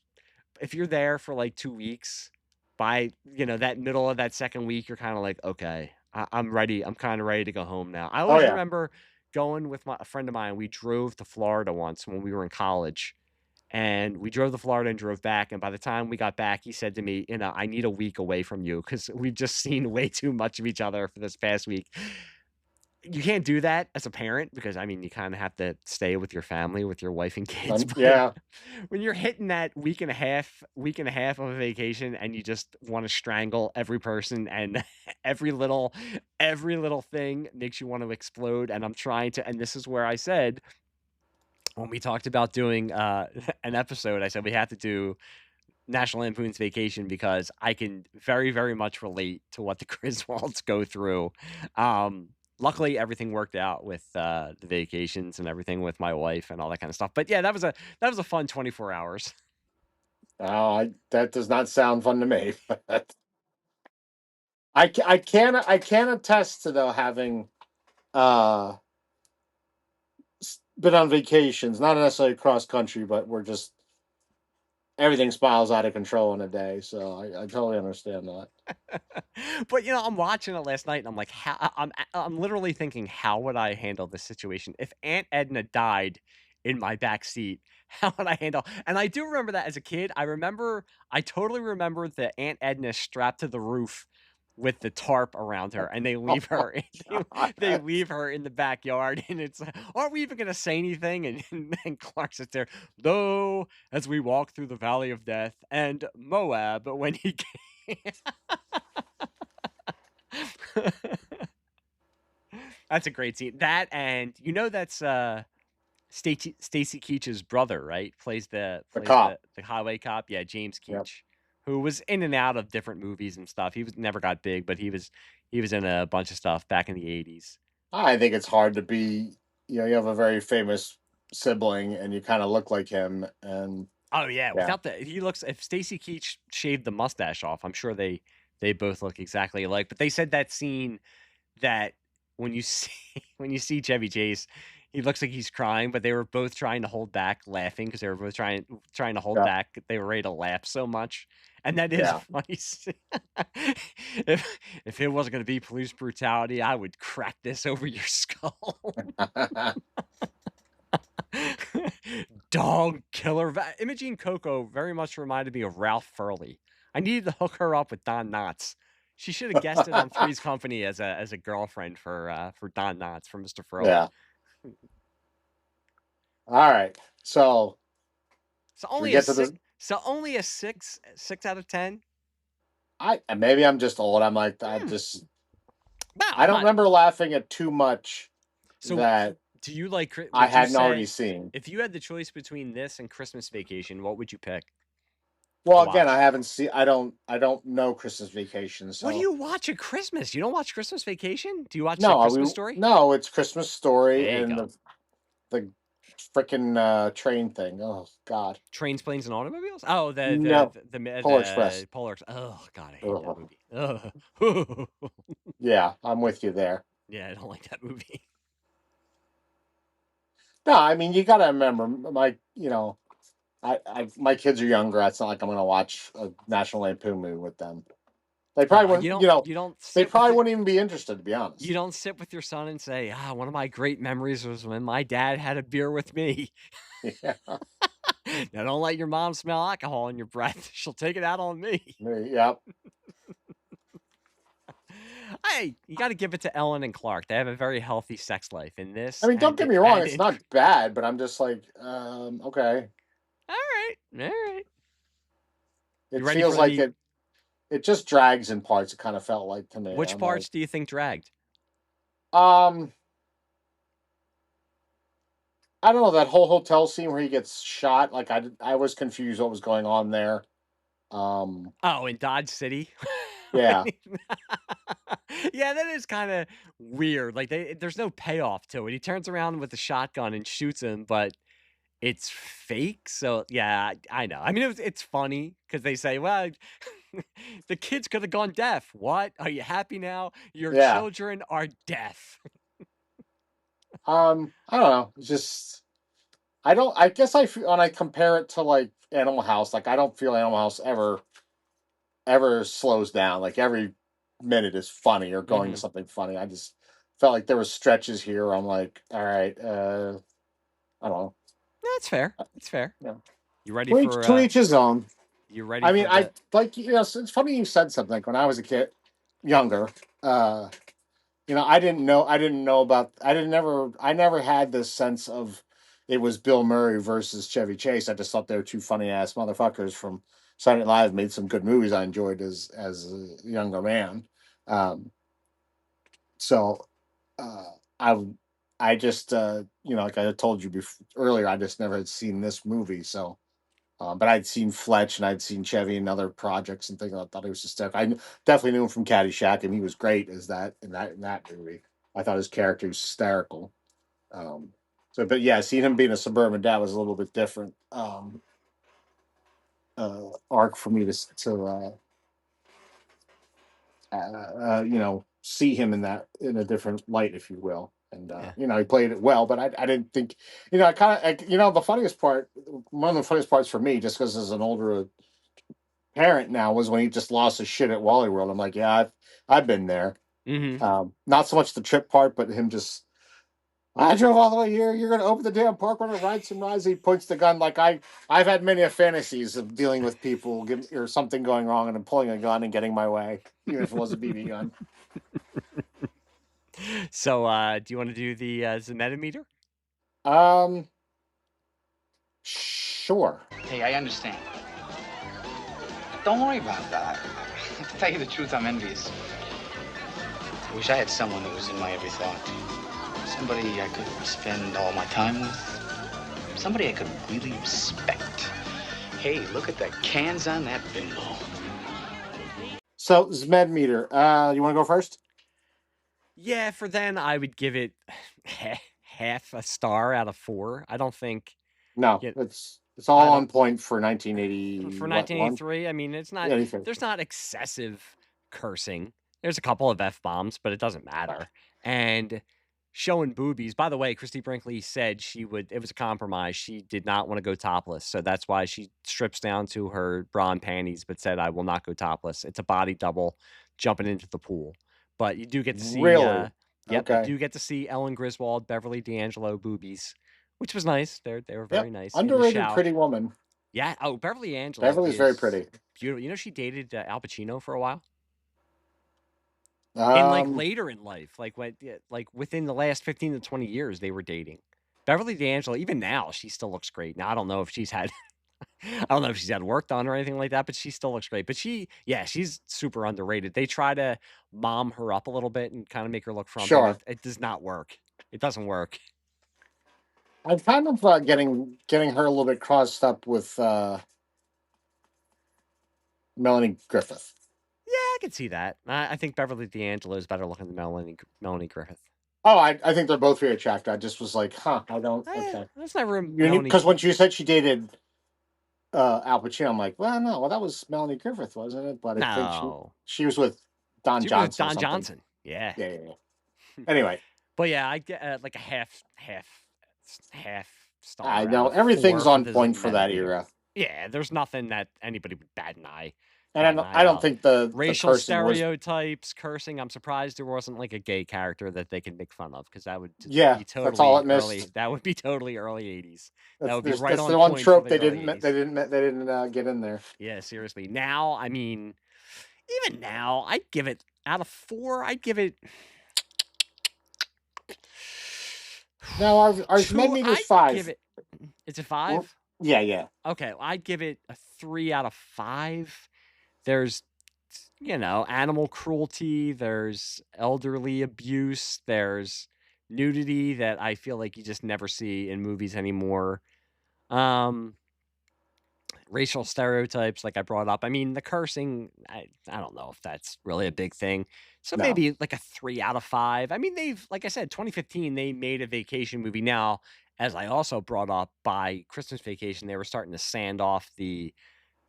if you're there for like 2 weeks, by that middle of that second week, you're kind of like, okay, I'm ready. I'm kind of ready to go home now. I always remember going with a friend of mine. We drove to Florida once when we were in college. And we drove to Florida and drove back. And by the time we got back, he said to me, I need a week away from you because we've just seen way too much of each other for this past week. You can't do that as a parent because, I mean, you kind of have to stay with your family, with your wife and kids. Yeah. When you're hitting that week and a half of a vacation and you just want to strangle every person and every little thing makes you want to explode. And I'm trying to, and this is where I said, when we talked about doing an episode, I said we have to do National Lampoon's Vacation because I can very, very much relate to what the Griswolds go through. Luckily, everything worked out with the vacations and everything with my wife and all that kind of stuff. But yeah, that was a fun 24 hours. That does not sound fun to me. I can attest to though having been on vacations, not necessarily cross country, but we're just everything spirals out of control in a day. So I totally understand that. But I'm watching it last night and I'm like, I'm literally thinking, how would I handle this situation if Aunt Edna died in my back seat? How would I handle? And I do remember that as a kid. I totally remember the Aunt Edna strapped to the roof with the tarp around her, and they leave her. They leave her in the backyard, and it's like, aren't we even gonna say anything? And Clark sits there, though, as we walk through the valley of death and Moab, when he came. That's a great scene. That, and that's Stacy Keach's brother, right? Plays the cop. the highway cop. Yeah, James Keach. Yep. Who was in and out of different movies and stuff. He never got big, but he was in a bunch of stuff back in the 80s. I think it's hard to be, you have a very famous sibling and you kind of look like him. And oh yeah, without if Stacy Keach shaved the mustache off, I'm sure they both look exactly alike. But they said that scene that when you see Chevy Chase, he looks like he's crying, but they were both trying to hold back laughing because they were both trying to hold back. They were ready to laugh so much. And that is funny. If it wasn't going to be police brutality, I would crack this over your skull. Dog killer. Imogene Coco very much reminded me of Ralph Furley. I needed to hook her up with Don Knotts. She should have guested on Three's Company as a girlfriend for Don Knotts, for Mr. Furley. Yeah. All right. So only a 6 out of 10. Maybe I'm just old. I'm like, I don't remember laughing at too much that do you like I hadn't already seen. If you had the choice between this and Christmas Vacation, what would you pick? Well, again, I haven't seen. I don't know Christmas Vacation. So what do you watch at Christmas? You don't watch Christmas Vacation? Do you watch the Christmas Story? No, it's Christmas Story and the freaking train thing. Oh God! Trains, Planes, and Automobiles. Oh, the Polar Express. Polar Express. Oh God, I hate that movie. Yeah, I'm with you there. Yeah, I don't like that movie. No, I mean you got to remember, my kids are younger. It's not like I'm going to watch a National Lampoon movie with them. They probably wouldn't. They probably wouldn't even be interested, to be honest. You don't sit with your son and say, one of my great memories was when my dad had a beer with me. Yeah. Now don't let your mom smell alcohol in your breath. She'll take it out on me. Yep. Hey, you got to give it to Ellen and Clark. They have a very healthy sex life in this. I mean, don't get me wrong. It's not bad, but I'm just like, okay. All right. It feels like it just drags in parts. It kind of felt like to me. Which parts do you think dragged? I don't know, that whole hotel scene where he gets shot. Like I was confused what was going on there. Oh, in Dodge City. Yeah, Yeah, that is kind of weird. Like there's no payoff to it. He turns around with the shotgun and shoots him, but it's fake. So yeah, I know. I mean, it's funny because they say, "Well, the kids could have gone deaf." What? Are you happy now? Your yeah. children are deaf. I don't know. It's just I don't. I guess I feel when I compare it to like Animal House, like I don't feel Animal House ever slows down. Like every minute is funny or going to Hmm. something funny. I just felt like there was stretches here where I'm like, all right, I don't know. That's fair. That's fair. Yeah. You ready To each, for to each his own. you ready I mean, for I the like it's funny you said something. Like when I was a kid, younger. Uh, I didn't know about. I never had this sense of it was Bill Murray versus Chevy Chase. I just thought they were two funny ass motherfuckers from Saturday Night Live. Made some good movies I enjoyed as a younger man. Um, so uh, I I just like I told you earlier, I just never had seen this movie. So. But I'd seen Fletch and I'd seen Chevy in other projects and things. I thought he was hysterical. Definitely knew him from Caddyshack, and he was great as that movie. I thought his character was hysterical. But yeah, seeing him being a suburban dad was a little bit different arc for me to see him in a different light, if you will. And yeah. he played it well, but I didn't think I kind of the funniest part, one of the funniest parts for me, just because as an older parent now, was when he just lost his shit at Wally World. I'm like, yeah, I've been there. Hmm. Not so much the trip part, but him just. I drove all the way here. You're going to open the damn park, want to ride some rides. He points the gun like I've had many fantasies of dealing with people or something going wrong, and I'm pulling a gun and getting my way, even if it was a BB gun. So, do you want to do the Zmed-O-Meter? Um, sure. Hey, I understand. Don't worry about that. To tell you the truth, I'm envious. I wish I had someone that was in my every thought. Somebody I could spend all my time with. Somebody I could really respect. Hey, look at the cans on that bimbo. So Zmed-O-Meter. You want to go first? Yeah, for then I would give it half a star out of 4. I don't think No, yeah, it's all I don't on point for 1980. for What one? 1983. I mean, it's not Anything. there's not excessive cursing. There's a couple of F-bombs, but it doesn't matter. And showing boobies. By the way, Christie Brinkley said it was a compromise. She did not want to go topless. So that's why she strips down to her bra and panties, but said, I will not go topless. It's a body double jumping into the pool. But you do get to see, Really? yep, you Okay. do get to see Ellen Griswold, Beverly D'Angelo boobies, which was nice. They were very Yep. nice in the Underrated shower. pretty woman. Yeah. Oh, Beverly D'Angelo Beverly's very is pretty. beautiful. You know, she dated Al Pacino for a while. And like Um, later in life, like within the last 15 to 20 years, they were dating. Beverly D'Angelo, even now, she still looks great. Now I don't know if she's had I don't know if she's had work done or anything like that, but she still looks great. But she's super underrated. They try to mom her up a little bit and kind of make her look frumpy, and sure. it does not work. It doesn't work. I'm kind of getting her a little bit crossed up with Melanie Griffith. Yeah, I can see that. I think Beverly D'Angelo is better looking than Melanie Griffith. Oh, I think they're both very attractive. I just was like, huh, I don't. Okay. That's never Melanie. Because when she said she dated Al Pacino, I'm like, well, no, well, that was Melanie Griffith, wasn't it? But I think No. she was with Don She was Johnson or Don something. Johnson. Yeah. Yeah. Anyway, But yeah, I get like a half star. I out know of everything's 4 for on the point for that Zmed-O-Meter. era, Yeah, there's nothing that anybody would bat an eye. and I don't think the Racial cursing was. stereotypes, cursing. I'm surprised there wasn't like a gay character that they could make fun of, because that would Yeah, be that's all totally it early. missed. That would be totally early 80s. That would be right That's on the one point for trope the they early didn't 80s. they didn't get in there. Yeah, seriously. Now, I mean, even now, I'd give it out of 4. I'd give it. No, our Zmed-Meter's 5. Give it. It's a 5. Yeah. Okay, I'd give it a 3 out of 5. There's, animal cruelty. There's elderly abuse. There's nudity that I feel like you just never see in movies anymore. Um, Racial stereotypes, like I brought up. I mean, the cursing, I don't know if that's really a big thing. So No. maybe like a 3 out of 5. I mean, like I said, 2015, they made a vacation movie. Now, as I also brought up, by Christmas Vacation, they were starting to sand off the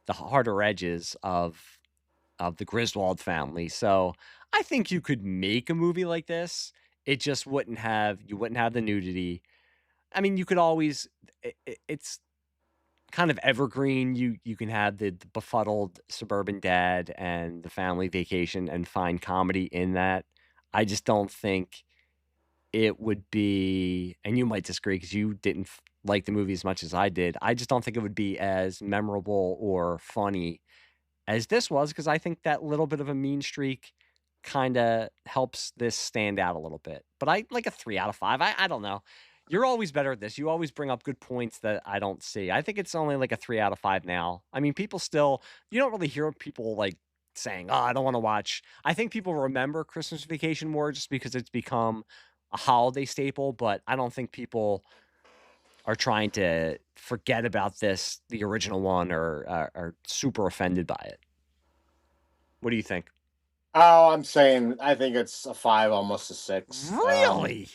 harder edges of the Griswold family. So I think you could make a movie like this. It just you wouldn't have the nudity. I mean, you could always, it's kind of evergreen. You can have the befuddled suburban dad and the family vacation and find comedy in that. I just don't think it would be, and you might disagree because you didn't like the movie as much as I did. I just don't think it would be as memorable or funny as this was, because I think that little bit of a mean streak kind of helps this stand out a little bit. But I like a 3 out of 5. I don't know. You're always better at this. You always bring up good points that I don't see. I think it's only like a 3 out of 5 now. I mean, people still, you don't really hear people like saying, "Oh, I don't want to watch." I think people remember Christmas Vacation more just because it's become a holiday staple, but I don't think people are trying to forget about this, the original one, or are super offended by it. What do you think? Oh, I'm saying I think it's a 5, almost a 6. Really?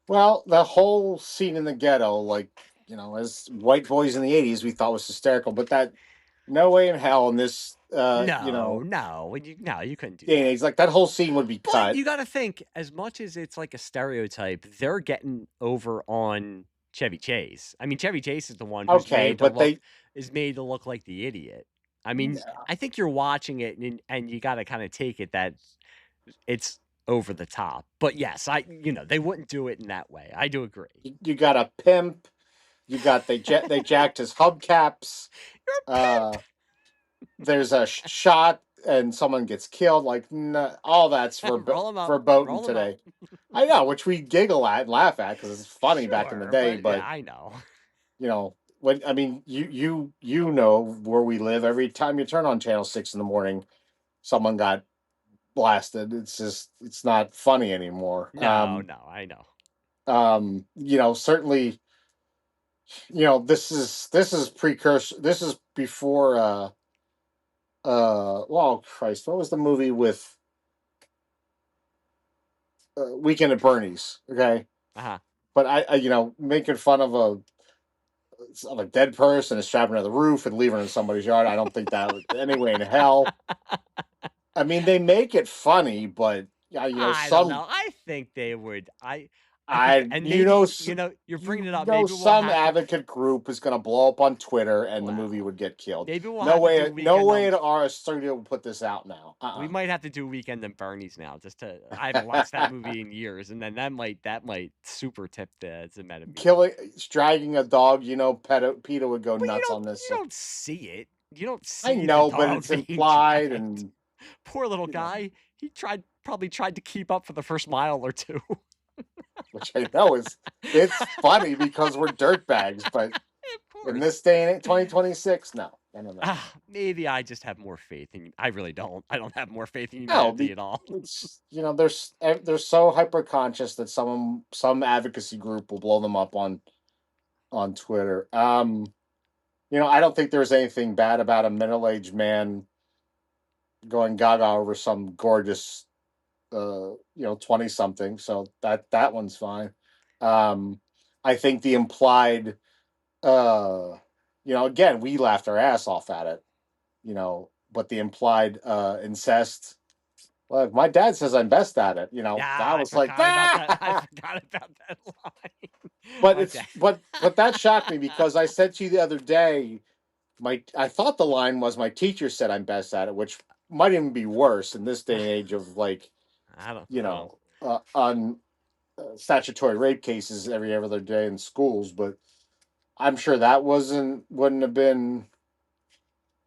Well, the whole scene in the ghetto, like, as white boys in the 80s, we thought was hysterical, but that no way in hell in this, No, you couldn't do day and that. age, like that whole scene would be But cut. you got to think, as much as it's like a stereotype, they're getting over on Chevy Chase. I mean, Chevy Chase is the one who's Okay, but made to look like the idiot. I mean, I think you're watching it and you got to kind of take it that it's over the top. But yes, they wouldn't do it in that way. I do agree. you got a pimp. You got they jacked his hubcaps. You're a pimp. There's a shot and someone gets killed. Like all that's verboten today. I know, which we giggle at and laugh at because it's funny back in the day. But yeah, I know. When I mean, you know where we live. Every time you turn on Channel 6 in the morning, someone got blasted. It's not funny anymore. No, I know. Certainly, this is precursor. This is before. Well, Christ, what was the movie with Weekend at Bernie's? Okay, but I making fun of a dead person and strapping to the roof and leaving her in somebody's yard. I don't think that would any way in hell. I mean, they make it funny, but I don't know. I think they would. And maybe, you're bringing it up. Maybe some advocate group is going to blow up on Twitter and the movie would get killed. Maybe we'll no way our studio will put this out now. We might have to do Weekend at Bernie's now. I haven't watched that movie in years, and then that might super tip the Zmed-O-Meter. Dragging a dog. PETA would go nuts on this. You don't see it. You don't see. I know, but it's implied. And poor little guy. He probably tried to keep up for the first mile or two. Which I know it's funny because we're dirtbags, but in this day and 2026, no. I don't know. Maybe I just have more faith in you. I really don't. I don't have more faith in humanity at all. It's they're so hyper conscious that some advocacy group will blow them up on Twitter. I don't think there's anything bad about a middle-aged man going gaga over some gorgeous 20-something, so that one's fine. I think the implied again, we laughed our ass off at it, but the implied incest, well, my dad says I'm best at it, I was like, I forgot about that line. But that shocked me because I said to you the other day, I thought the line was my teacher said I'm best at it, which might even be worse in this day and age of like, I don't know. On statutory rape cases every other day in schools, but I'm sure that wouldn't have been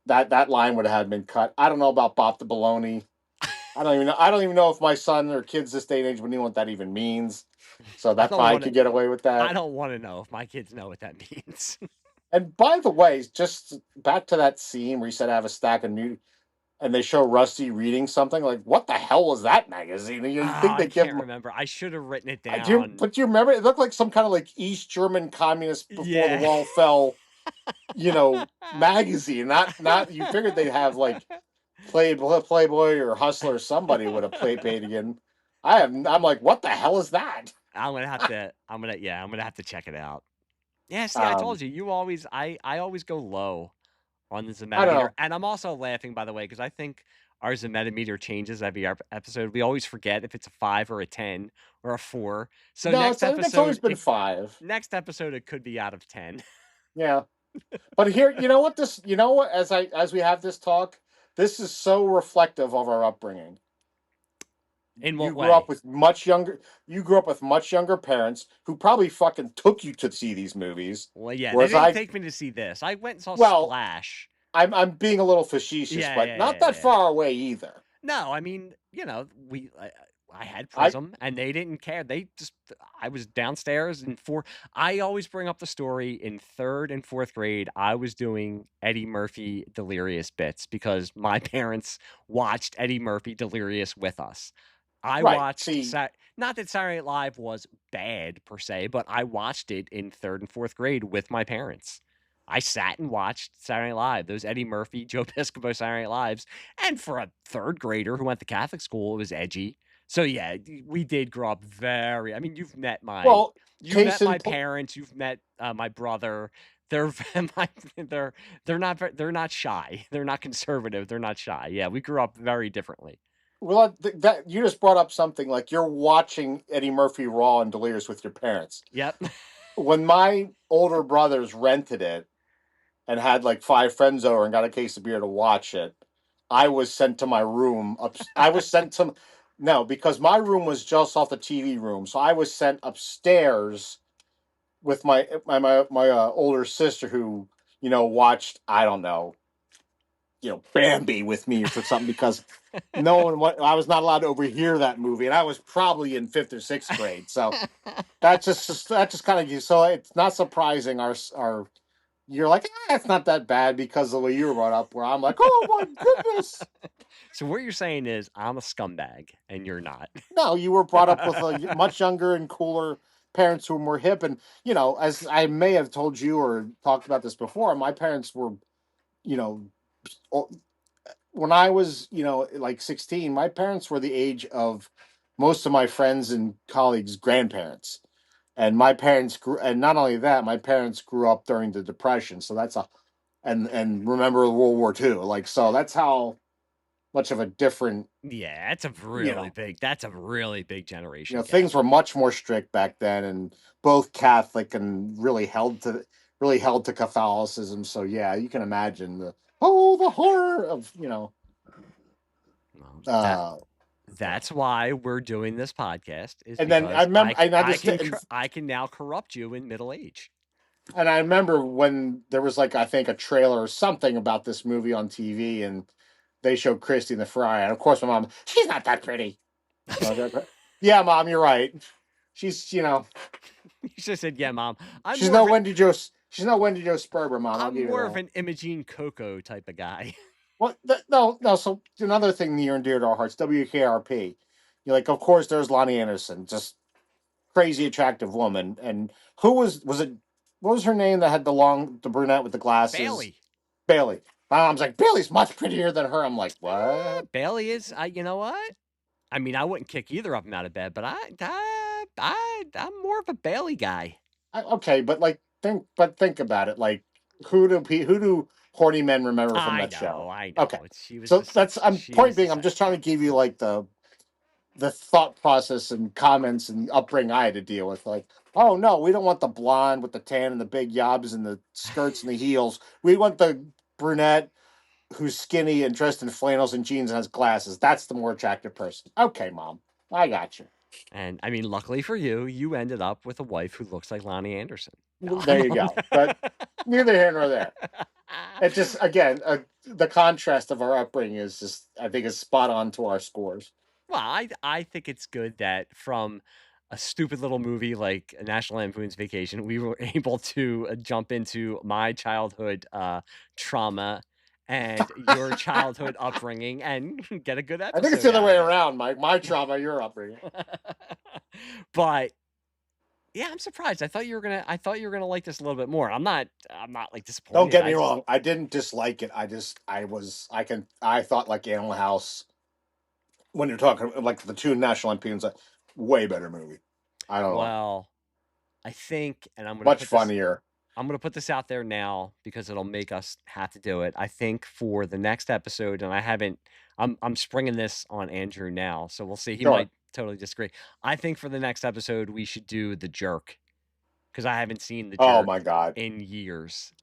that line would have been cut. I don't know about Bop the Baloney. I don't even know if my son or kids this day and age would know what that even means. So that probably could get away with that. I don't want to know if my kids know what that means. And by the way, just back to that scene where you said I have a stack of new. and they show Rusty reading something, like, what the hell was that magazine? And you think I they give can't him. remember. I should have written it I do, down. but do you remember? It looked like some kind of like East German communist before the Yeah. wall fell, magazine. Not. You figured they'd have like Playboy or Hustler or somebody would have paid again. I'm like, what the hell is that? I'm gonna have to check it out. Yeah, see, I Um, told you, I always go low on the I don't Zmed-O-Meter, know. and I'm also laughing, by the way, because I think our Zmed-O-Meter changes every episode. We always forget if it's a 5 or a 10 or a 4. So No, I think it's always been 5. next episode it could be out of 10. Yeah, but here, you know what? As we have this talk, this is so reflective of our upbringing. In what You grew up way? with much younger. You grew up with much younger parents who probably fucking took you to see these movies. Well, yeah, they Whereas didn't take me to see this. I went and saw well, Splash. I'm being a little facetious, Yeah, but yeah, not yeah, that yeah. far away either. No, I mean, I had Prism, and they didn't care. I was downstairs I always bring up the story in 3rd and 4th grade. I was doing Eddie Murphy Delirious bits because my parents watched Eddie Murphy Delirious with us. I Right. watched, See, not that Saturday Night Live was bad per se, but I watched it in 3rd and 4th grade with my parents. I sat and watched Saturday Night Live, those Eddie Murphy, Joe Piscopo Saturday Night Lives. And for a 3rd grader who went to Catholic school, it was edgy. So yeah, we did grow up I mean, you've met my parents, you've met my brother. They're they're not shy. They're not conservative. They're not shy. Yeah, we grew up very differently. well, that you just brought up something like you're watching Eddie Murphy Raw and Delirious with your parents. Yep. When my older brothers rented it and had like 5 friends over and got a case of beer to watch it, I was sent to my room. I was sent to no, because my room was just off the TV room, so I was sent upstairs with my older sister who watched, I don't know, Bambi with me or something, because no one I was not allowed to overhear that movie, and I was probably in 5th or 6th grade. So that just kind of, so it's not surprising our you're like, it's not that bad because of the way you were brought up, where I'm like, oh my goodness. So what you're saying is I'm a scumbag and you're not. No, you were brought up with a much younger and cooler parents who were more hip. And, as I may have told you or talked about this before, my parents were, you know, when I was, like 16, my parents were the age of most of my friends and colleagues' grandparents. And my parents grew, and not only that, my parents grew up during the Depression. So and remember World War II. Like, so that's how much of a different, Yeah, that's a really big generation gap. things were much more strict back then, and both Catholic and really held to Catholicism. So yeah, you can imagine the horror of That's why we're doing this podcast. And then I remember, I can now corrupt you in middle age. And I remember when there was like, I think, a trailer or something about this movie on TV, and they showed Christie in the fry, and of course my mom, she's not that pretty. Yeah, Mom, you're right. She's You should have said, yeah, Mom. she's no Wendy Jo Sperber, Mom. I'm more of an Imogene Coco type of guy. Well, no. So another thing near and dear to our hearts, WKRP. You're like, of course, there's Lonnie Anderson, just crazy attractive woman. And who was it? What was her name that had the brunette with the glasses? Bailey. My mom's like, Bailey's much prettier than her. I'm like, what? Bailey is. You know what? I mean, I wouldn't kick either of them out of bed, but I'm more of a Bailey guy. Okay, but think about it. Like, who do horny men remember from that show? I know. Okay, so I'm just trying to give you like the thought process and comments and upbringing I had to deal with. Like, oh no, we don't want the blonde with the tan and the big yobs and the skirts and the heels. We want the brunette who's skinny and dressed in flannels and jeans and has glasses. That's the more attractive person. Okay, Mom, I got you. And I mean, luckily for you, you ended up with a wife who looks like Lonnie Anderson. There you go. But neither here nor there. It just, again, the contrast of our upbringing is just, I think, is spot on to our scores. Well, I think it's good that from a stupid little movie like National Lampoon's Vacation, we were able to jump into my childhood trauma and your childhood upbringing and get a good episode. I think it's the other way out of it. around, Mike. My trauma, your upbringing. But yeah, I'm surprised. I thought you were gonna like this a little bit more. I'm not like disappointed. Don't get me wrong. I didn't dislike it. I thought like Animal House, when you're talking like the two National Lampoons, way better movie. I don't know. Well, I think, and I'm gonna Much put this, funnier. I'm gonna put this out there now because it'll make us have to do it. I think for the next episode, and I'm springing this on Andrew now, so we'll see. He Sure. might totally disagree. I think for the next episode we should do The Jerk, because I haven't seen The Jerk Oh my God. in years,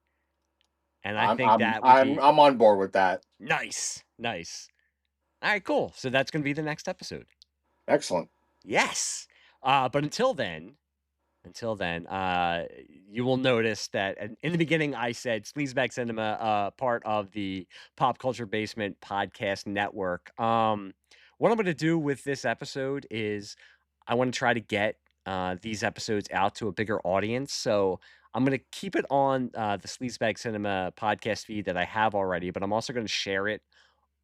and I'm that would be on board with that. nice. All right, cool. So that's gonna be the next episode. Excellent. Yes. But until then, you will notice that in the beginning I said SLEAZE BAG CINEMA, part of the Pop Culture Basement podcast network. What I'm going to do with this episode is I want to try to get these episodes out to a bigger audience. So I'm going to keep it on the SLEAZE BAG CINEMA podcast feed that I have already, but I'm also going to share it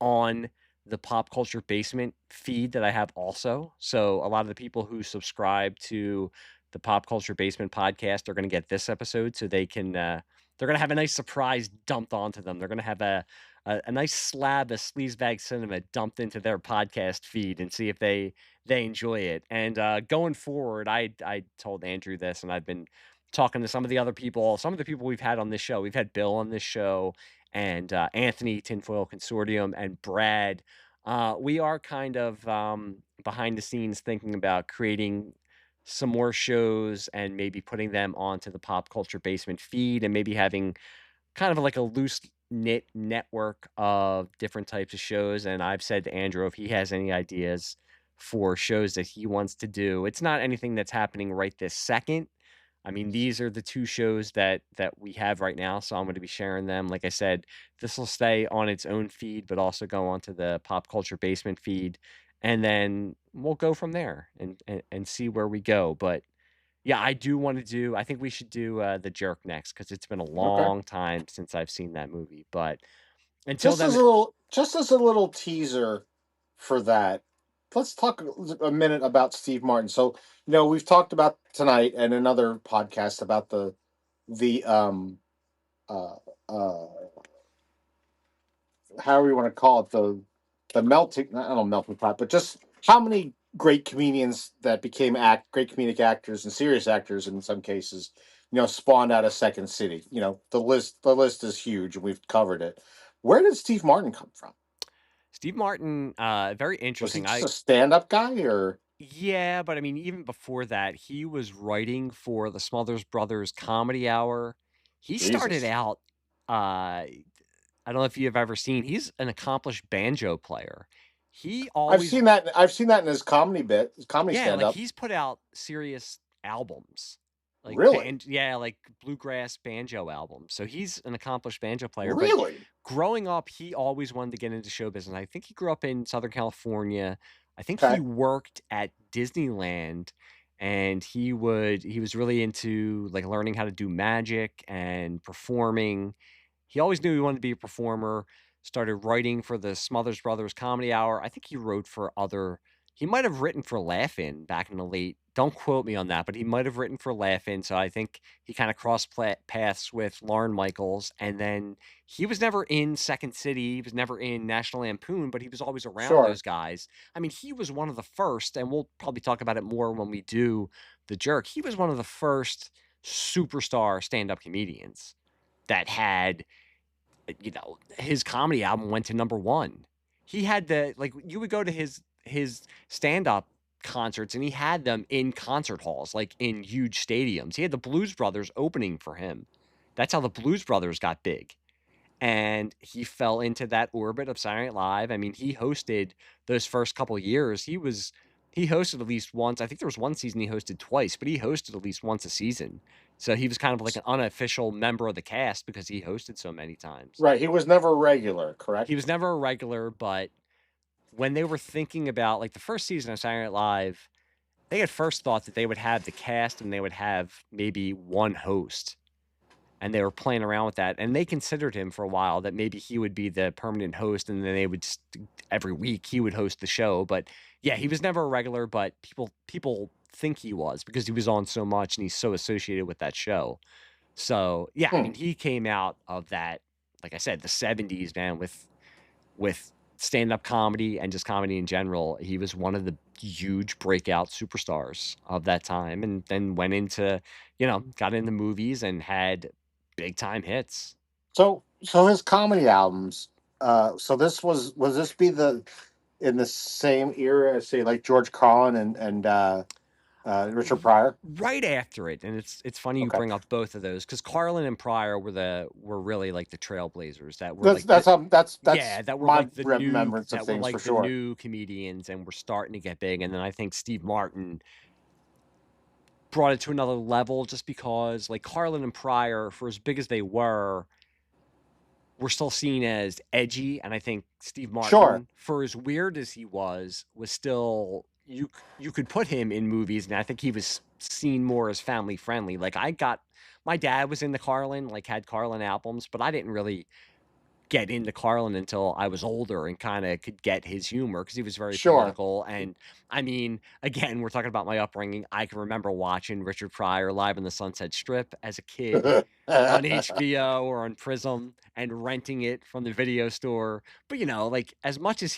on the Pop Culture Basement feed that I have also. So a lot of the people who subscribe to the Pop Culture Basement podcast are going to get this episode, so they can they're going to have a nice surprise dumped onto them. They're going to have a nice slab of SLEAZE BAG CINEMA dumped into their podcast feed and see if they enjoy it. And going forward, I told Andrew this, and I've been talking to some of the people we've had on this show. We've had Bill on this show, and Anthony, Tinfoil Consortium, and Brad. We are kind of behind the scenes thinking about creating some more shows and maybe putting them onto the Pop Culture Basement feed, and maybe having kind of like a loose knit network of different types of shows. And I've said to Andrew, if he has any ideas for shows that he wants to do, it's not anything that's happening right this second. I mean, these are the two shows that we have right now, so I'm going to be sharing them. Like I said, this will stay on its own feed, but also go onto the Pop Culture Basement feed, and then we'll go from there and see where we go. But yeah, I do want to do. I think we should do The Jerk next, because it's been a long time since I've seen that movie. But until Just then, as a little teaser for that, let's talk a minute about Steve Martin. So, we've talked about tonight and another podcast about the uh however you want to call it, the melting, I don't know, melting pot, but just how many great comedians that became great comedic actors and serious actors in some cases, spawned out of Second City. The list is huge, and we've covered it. Where did Steve Martin come from? Steve Martin, very Was he interesting. just a stand-up guy, or? Yeah, but I mean, even before that, he was writing for the Smothers Brothers Comedy Hour. He started Jesus. out, I don't know if you've ever seen, he's an accomplished banjo player. He always, I've seen that in his comedy yeah, stand-up. like he's put out serious albums. Like Really? like bluegrass banjo albums. So he's an accomplished banjo player. Really? But growing up, he always wanted to get into show business. I think he grew up in Southern California. I think Okay. he worked at Disneyland, and he was really into like learning how to do magic and performing. He always knew he wanted to be a performer. Started writing for the Smothers Brothers Comedy Hour. I think he might have written for Laugh-In back in the late, don't quote me on that, but he might have written for Laugh-In. So I think he kind of crossed paths with Lorne Michaels. And then he was never in Second City. He was never in National Lampoon, but he was always around those guys. I mean, he was one of the first, and we'll probably talk about it more when we do The Jerk. He was one of the first superstar stand-up comedians that had, his comedy album went to #1. He had you would go to his stand-up concerts, and he had them in concert halls, like in huge stadiums. He had the Blues Brothers opening for him. That's how the Blues Brothers got big. And he fell into that orbit of Saturday Night Live. I mean, he hosted those first couple years. He hosted at least once. I think there was one season he hosted twice, but he hosted at least once a season. So he was kind of like an unofficial member of the cast because he hosted so many times. Right. He was never a regular, correct? He was never a regular, but when they were thinking about like the first season of Saturday Night Live, they had first thought that they would have the cast and they would have maybe one host. and they were playing around with that, and they considered him for a while that maybe he would be the permanent host, and then they would just, every week he would host the show. But yeah, he was never a regular, but people think he was because he was on so much and he's so associated with that show. So yeah, I mean, he came out of that, like I said, the 70s, man, with stand-up comedy and just comedy in general. He was one of the huge breakout superstars of that time, and then went into, got into movies and had big time hits. So his comedy albums, so this was this be in the same era as, say, like George Carlin and Richard Pryor? Right after it, and it's funny you bring up both of those, because Carlin and Pryor were really like the trailblazers that were that's that were my like the remembrance of things, like for the sure. new comedians, and were starting to get big. And then I think Steve Martin brought it to another level, just because like Carlin and Pryor, for as big as they were still seen as edgy, and I think Steve Martin, for as weird as he was still, you could put him in movies, and I think he was seen more as family friendly. Like my dad was into Carlin, like had Carlin albums, but I didn't really get into Carlin until I was older and kind of could get his humor, because he was very political. And I mean, again, we're talking about my upbringing. I can remember watching Richard Pryor live on the Sunset Strip as a kid on HBO or on Prism, and renting it from the video store. But like, as much as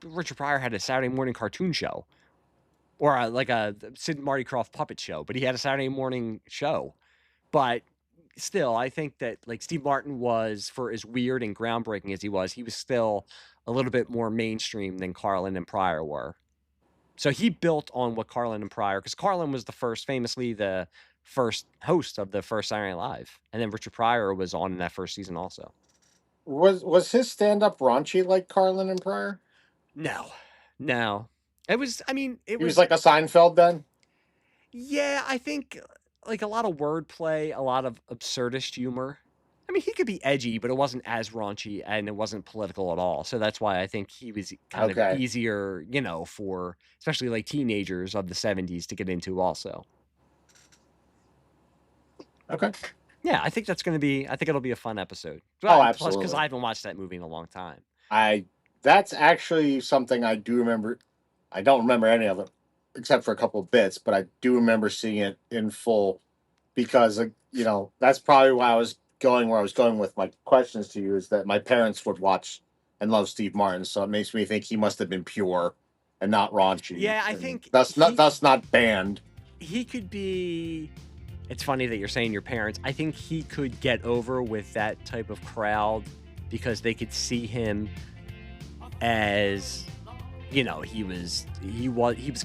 Richard Pryor had a Saturday morning cartoon show, or like a Sid and Marty Krofft puppet show, but he had a Saturday morning show. But still, I think that like Steve Martin was, for as weird and groundbreaking as he was still a little bit more mainstream than Carlin and Pryor were. So he built on what Carlin and Pryor, because Carlin was famously the first host of the first Saturday Night Live, and then Richard Pryor was on in that first season also. Was his stand-up raunchy like Carlin and Pryor? No. It was, he was like a Seinfeld then? Yeah, I think like a lot of wordplay, a lot of absurdist humor. I mean, he could be edgy, but it wasn't as raunchy, and it wasn't political at all. So that's why I think he was kind of easier, for especially like teenagers of the 70s to get into also. Okay. Yeah, I think it'll be a fun episode. Absolutely. Plus, because I haven't watched that movie in a long time. That's actually something I do remember. I don't remember any of it, except for a couple of bits, but I do remember seeing it in full, because, that's probably why I was going where I was going with my questions to you, is that my parents would watch and love Steve Martin, so it makes me think he must have been pure and not raunchy. Yeah, I think thus not banned. He could be. It's funny that you're saying your parents. I think he could get over with that type of crowd, because they could see him as, he was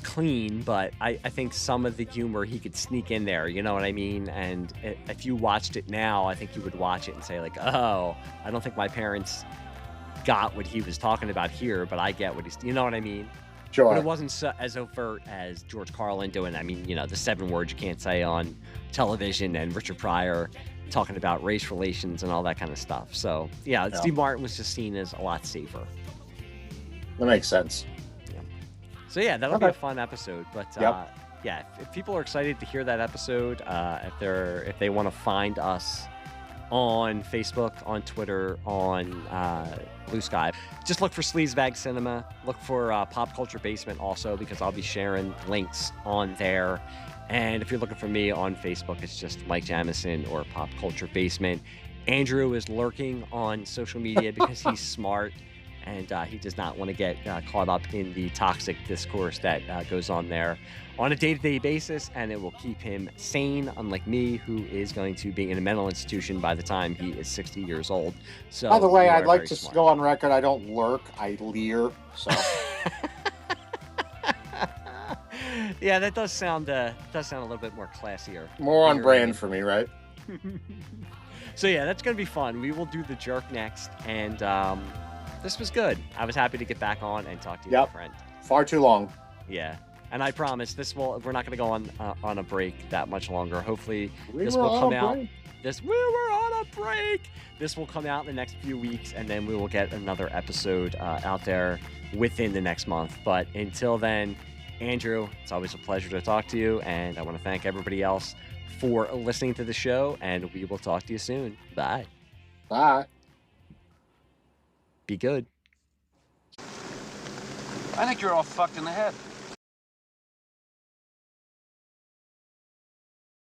clean, but I think some of the humor he could sneak in there, you know what I mean? And if you watched it now, I think you would watch it and say like, oh, I don't think my parents got what he was talking about here, but I get what you know what I mean? Sure. But it wasn't as overt as George Carlin doing, the 7 words you can't say on television, and Richard Pryor talking about race relations and all that kind of stuff. So yeah. Steve Martin was just seen as a lot safer. That makes sense. Yeah. So yeah, that'll be a fun episode. But yeah, if people are excited to hear that episode, if they want to find us on Facebook, on Twitter, on Bluesky, just look for SLEAZE Bag Cinema. Look for Pop Culture Basement also, because I'll be sharing links on there. And if you're looking for me on Facebook, it's just Mike Jamison or Pop Culture Basement. Andrew is lurking on social media because he's smart, and he does not want to get caught up in the toxic discourse that goes on there on a day-to-day basis, and it will keep him sane, unlike me, who is going to be in a mental institution by the time he is 60 years old. So, by the way, I'd like to go on record, I don't lurk, I leer. So yeah, that does sound a little bit more classier. More on brand for me, right? So yeah, that's going to be fun. We will do the jerk next, and this was good. I was happy to get back on and talk to you, my friend. Far too long. Yeah. And I promise we're not going to go on a break that much longer. Hopefully this will come out. We were on a break. This will come out in the next few weeks, and then we will get another episode out there within the next month. But until then, Andrew, it's always a pleasure to talk to you, and I want to thank everybody else for listening to the show, and we will talk to you soon. Bye. Bye. Be good. I think you're all fucked in the head.